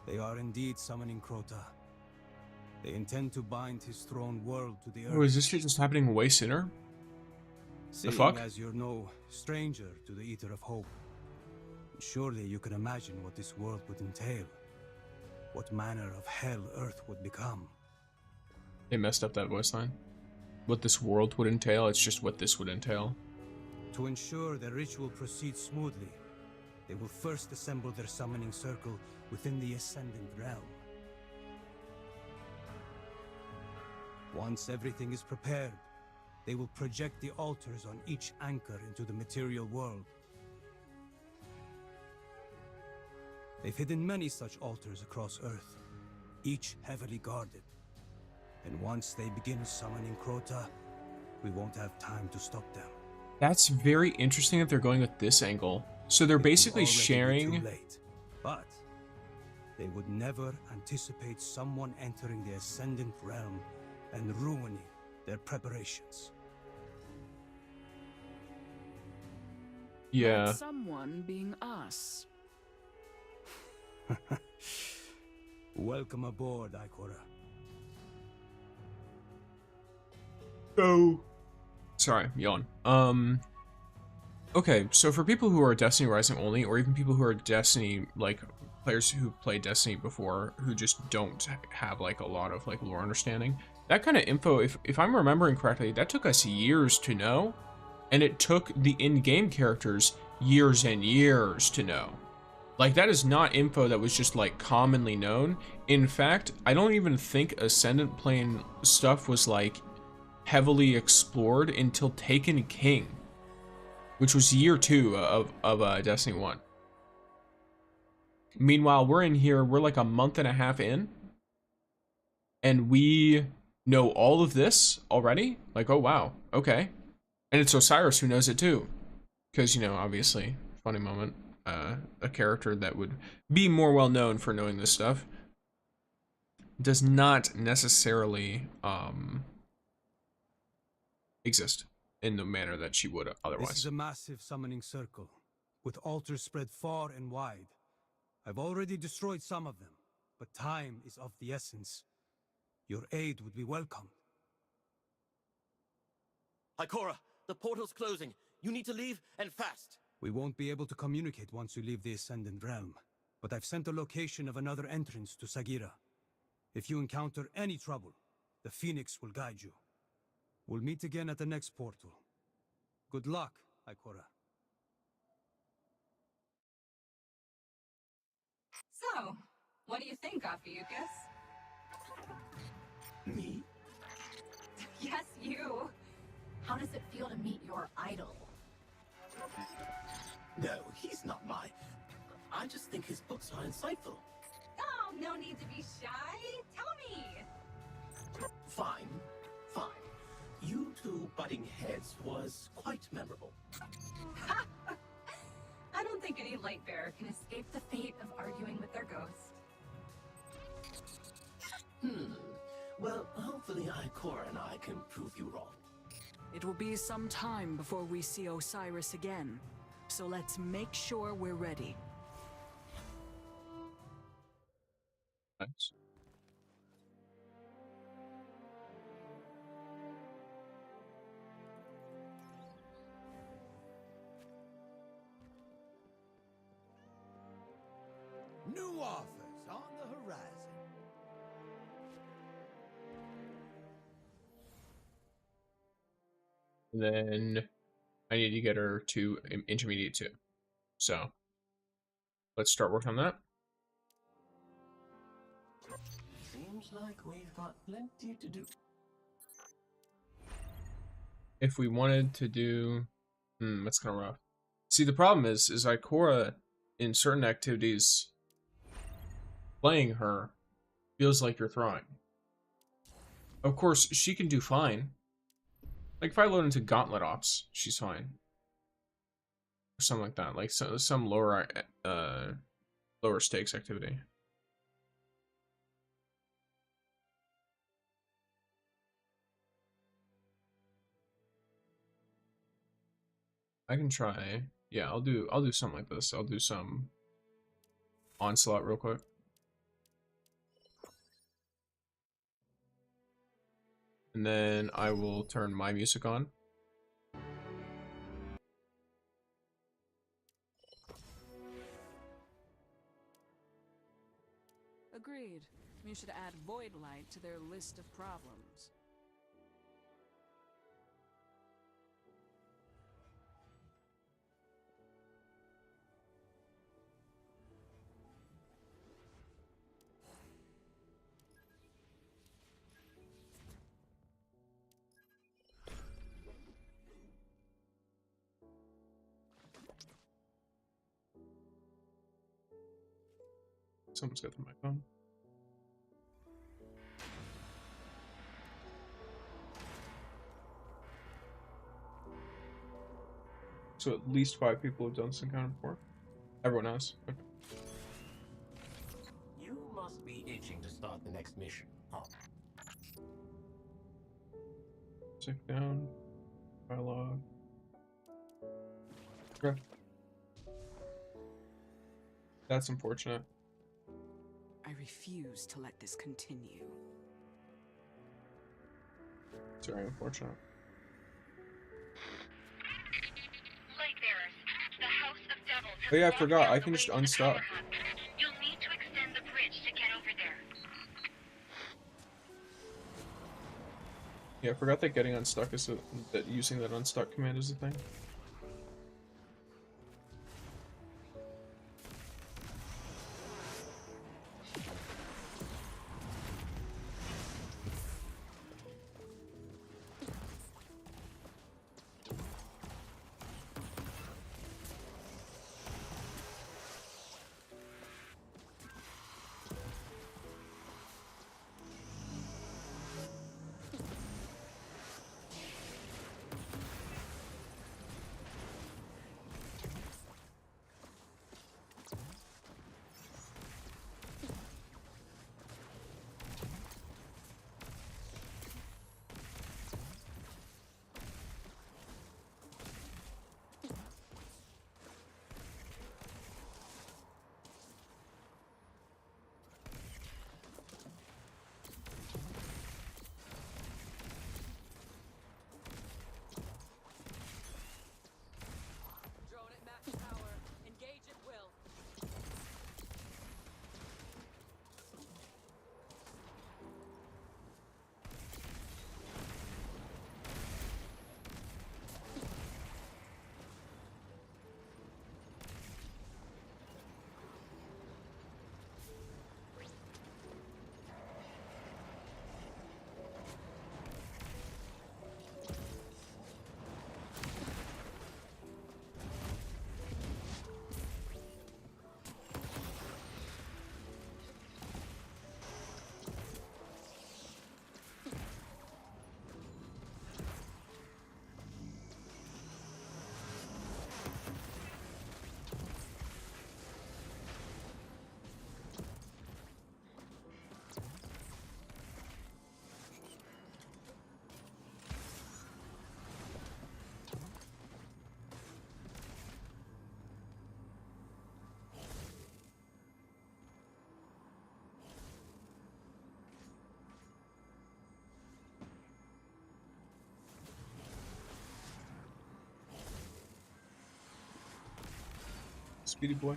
They are indeed summoning Crota. They intend to bind his throne world to the earth. Oh, is this shit just happening way sooner? Seeing The fuck? as you're no stranger to the Eater of Hope, surely you can imagine what this world would entail. What manner of hell Earth would become. They messed up that voice line. What this world would entail, it's just what this would entail. To ensure the ritual proceeds smoothly, they will first assemble their summoning circle within the Ascendant Realm. Once everything is prepared, they will project the altars on each anchor into the material world. They've hidden many such altars across Earth, each heavily guarded. And once they begin summoning Crota, we won't have time to stop them. That's very interesting that they're going with this angle. So they're basically sharing... Too late. But they would never anticipate someone entering the Ascendant Realm and ruining their preparations. Yeah. That someone being us. Welcome aboard, Ikora. Oh. Sorry, yawn. Okay, so for people who are Destiny Rising only, or even people who are Destiny, like, players who played Destiny before, who just don't have, like, a lot of, like, lore understanding, that kind of info, if I'm remembering correctly, that took us years to know, and it took the in-game characters years and years to know. Like, that is not info that was just, like, commonly known. In fact, I don't even think Ascendant Plane stuff was, like, heavily explored until Taken King, which was year 2 of Destiny 1. Meanwhile, we're in here, we're like a month and a half in, and we know all of this already? Like, oh wow, okay. And it's Osiris who knows it too. Because, you know, obviously, funny moment, a character that would be more well known for knowing this stuff does not necessarily exist in the manner that she would otherwise. This is a massive summoning circle, with altars spread far and wide. I've already destroyed some of them, but time is of the essence. Your aid would be welcome. Ikora, the portal's closing. You need to leave, and fast. We won't be able to communicate once you leave the Ascendant Realm, but I've sent a location of another entrance to Sagira. If you encounter any trouble, the Phoenix will guide you. We'll meet again at the next portal. Good luck, Ikora. So, what do you think, Ophiuchus? Me? Yes, you. How does it feel to meet your idol? No, he's not my... I just think his books are insightful. Oh, no need to be shy. Tell me. Fine, fine. You two butting heads was quite memorable. I don't think any Lightbearer can escape the fate of arguing with their ghost. Well, hopefully Ikora and I can prove you wrong. It will be some time before we see Osiris again, so let's make sure we're ready. Thanks. New offers on the horizon. And then I need to get her to intermediate 2. So let's start working on that. Seems like we've got plenty to do. If we wanted to do... that's kind of rough. See, the problem is Ikora, in certain activities, playing her feels like you're throwing. Of course, she can do fine. Like, if I load into Gauntlet Ops, she's fine. Or something like that. Like, some lower stakes activity. I can try. Yeah, I'll do something like this. I'll do some Onslaught real quick. And then I will turn my music on. Agreed. You should add Void Light to their list of problems. Someone's got the mic on. So at least 5 people have done this encounter before. Everyone has. Okay. You must be itching to start the next mission, huh? Check down. Dialogue. Okay. That's unfortunate. I refuse to let this continue. It's very unfortunate. Lightbearer, Oh yeah, I Walk forgot. down I the can way just to the unstuck. power hub. You'll need to extend the bridge to get over there. Yeah, I forgot that getting unstuck is that using that unstuck command is a thing. Drone at max power. Engage at will. Speedy boy.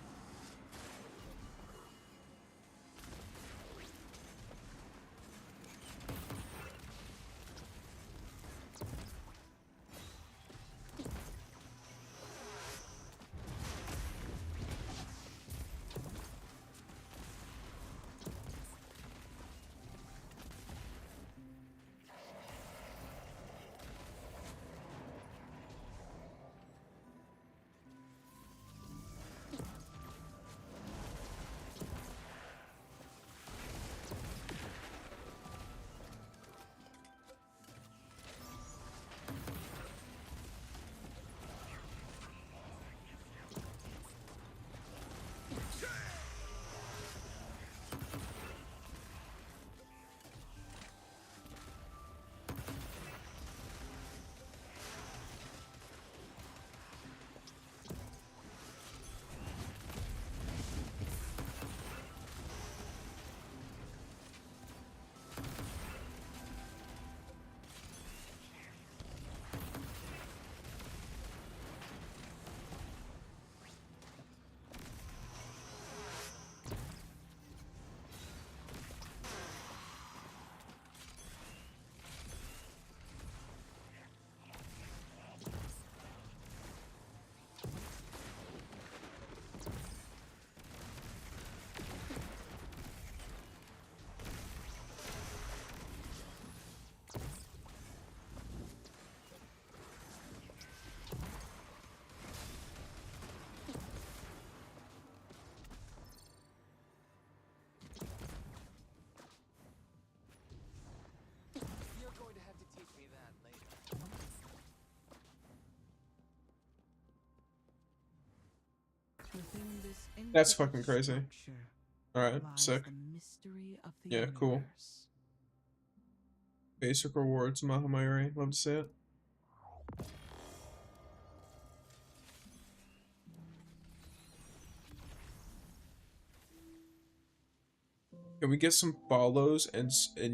You're going to have to teach me that later. Within this That's intricate fucking crazy. structure Alright, lies sick. the mystery of the Yeah, cool. universe. Basic rewards, Mahamayuri. Love to see it. Can we get some follows and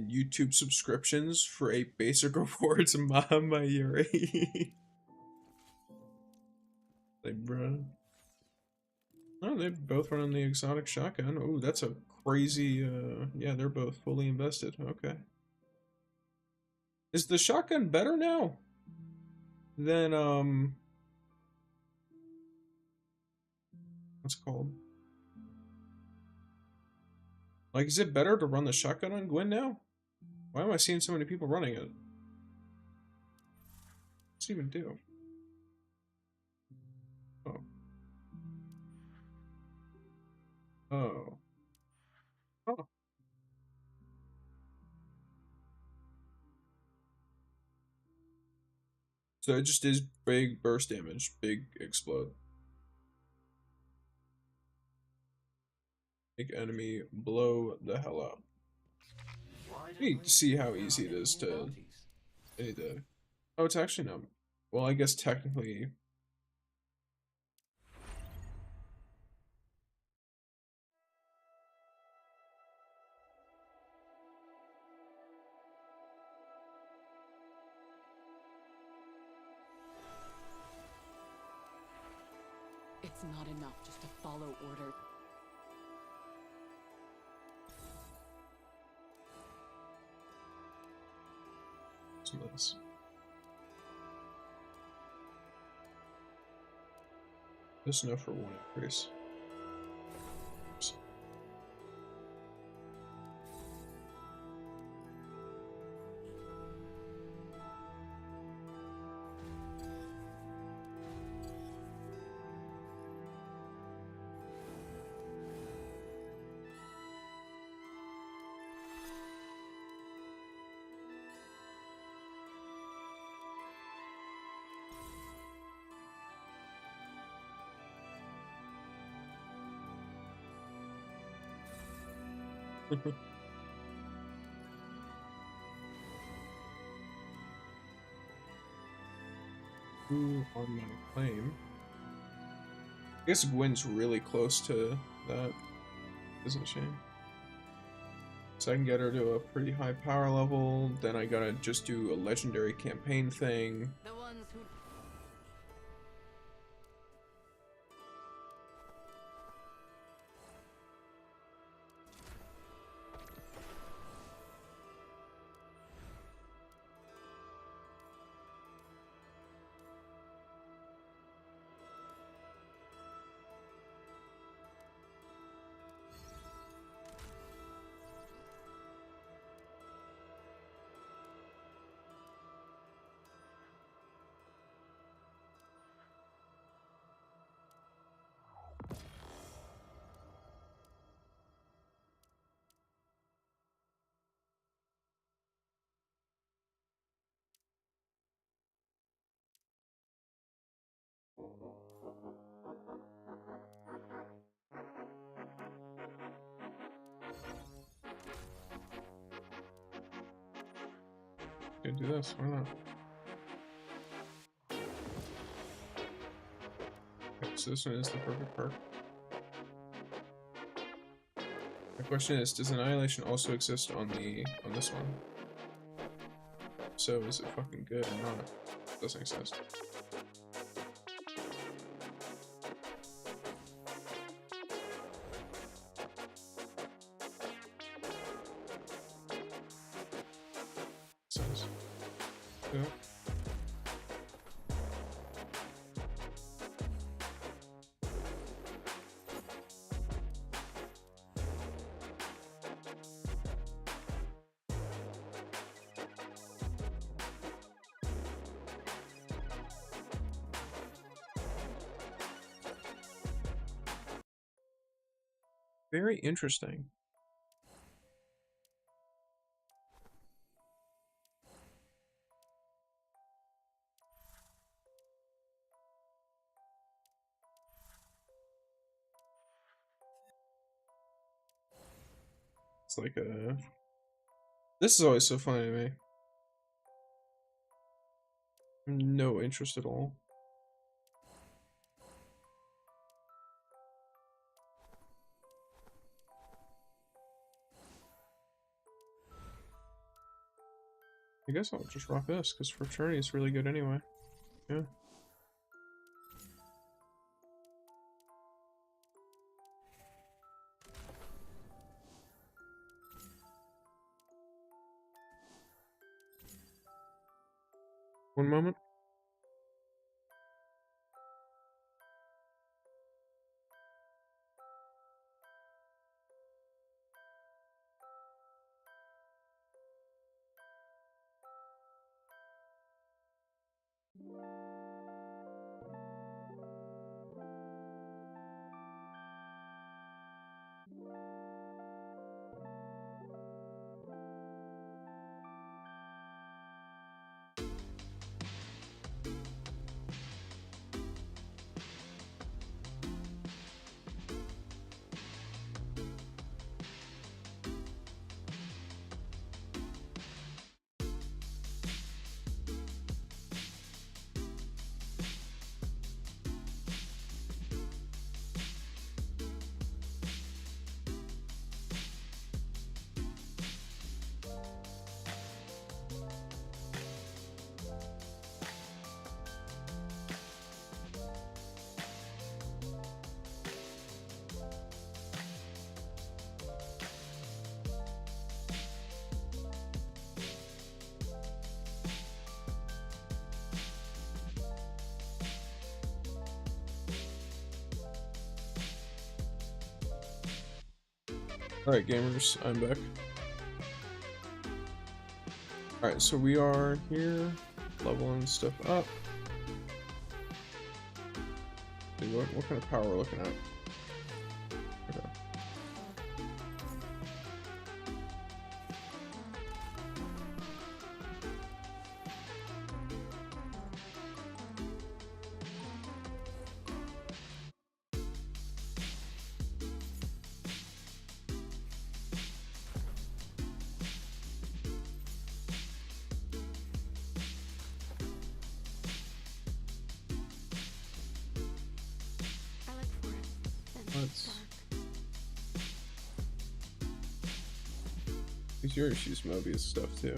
YouTube subscriptions for a basic rewards, Mahamayuri? Like, bro. they both run on the exotic shotgun. Oh, that's a crazy, yeah, they're both fully invested. Okay. Is the shotgun better now than, what's it called? Like, is it better to run the shotgun on Gwyn now? Why am I seeing so many people running it? What's it even do? Oh. Oh. Oh. So it just is big burst damage, big explode. Make enemy blow the hell up. You see how easy it is to... Oh, it's actually not... Well, I guess technically... It's not enough just to follow order. Some of this. Just enough for one increase. Oops. Ooh, on my claim. I guess Gwyn's really close to that, isn't she? So I can get her to a pretty high power level, then I gotta just do a legendary campaign thing. The ones who... Can do this, why not? Okay, so this one is the perfect perk. The question is, does Annihilation also exist on this one? So is it fucking good or not? It doesn't exist. Yeah. Very interesting. It's like a... This is always so funny to me. No interest at all. I guess I'll just rock this, because Fraternity is really good anyway. Yeah. One moment. Alright, gamers, I'm back. Alright, so we are here, leveling stuff up. What kind of power we're looking at? Okay. Use yours, use Mobius stuff too.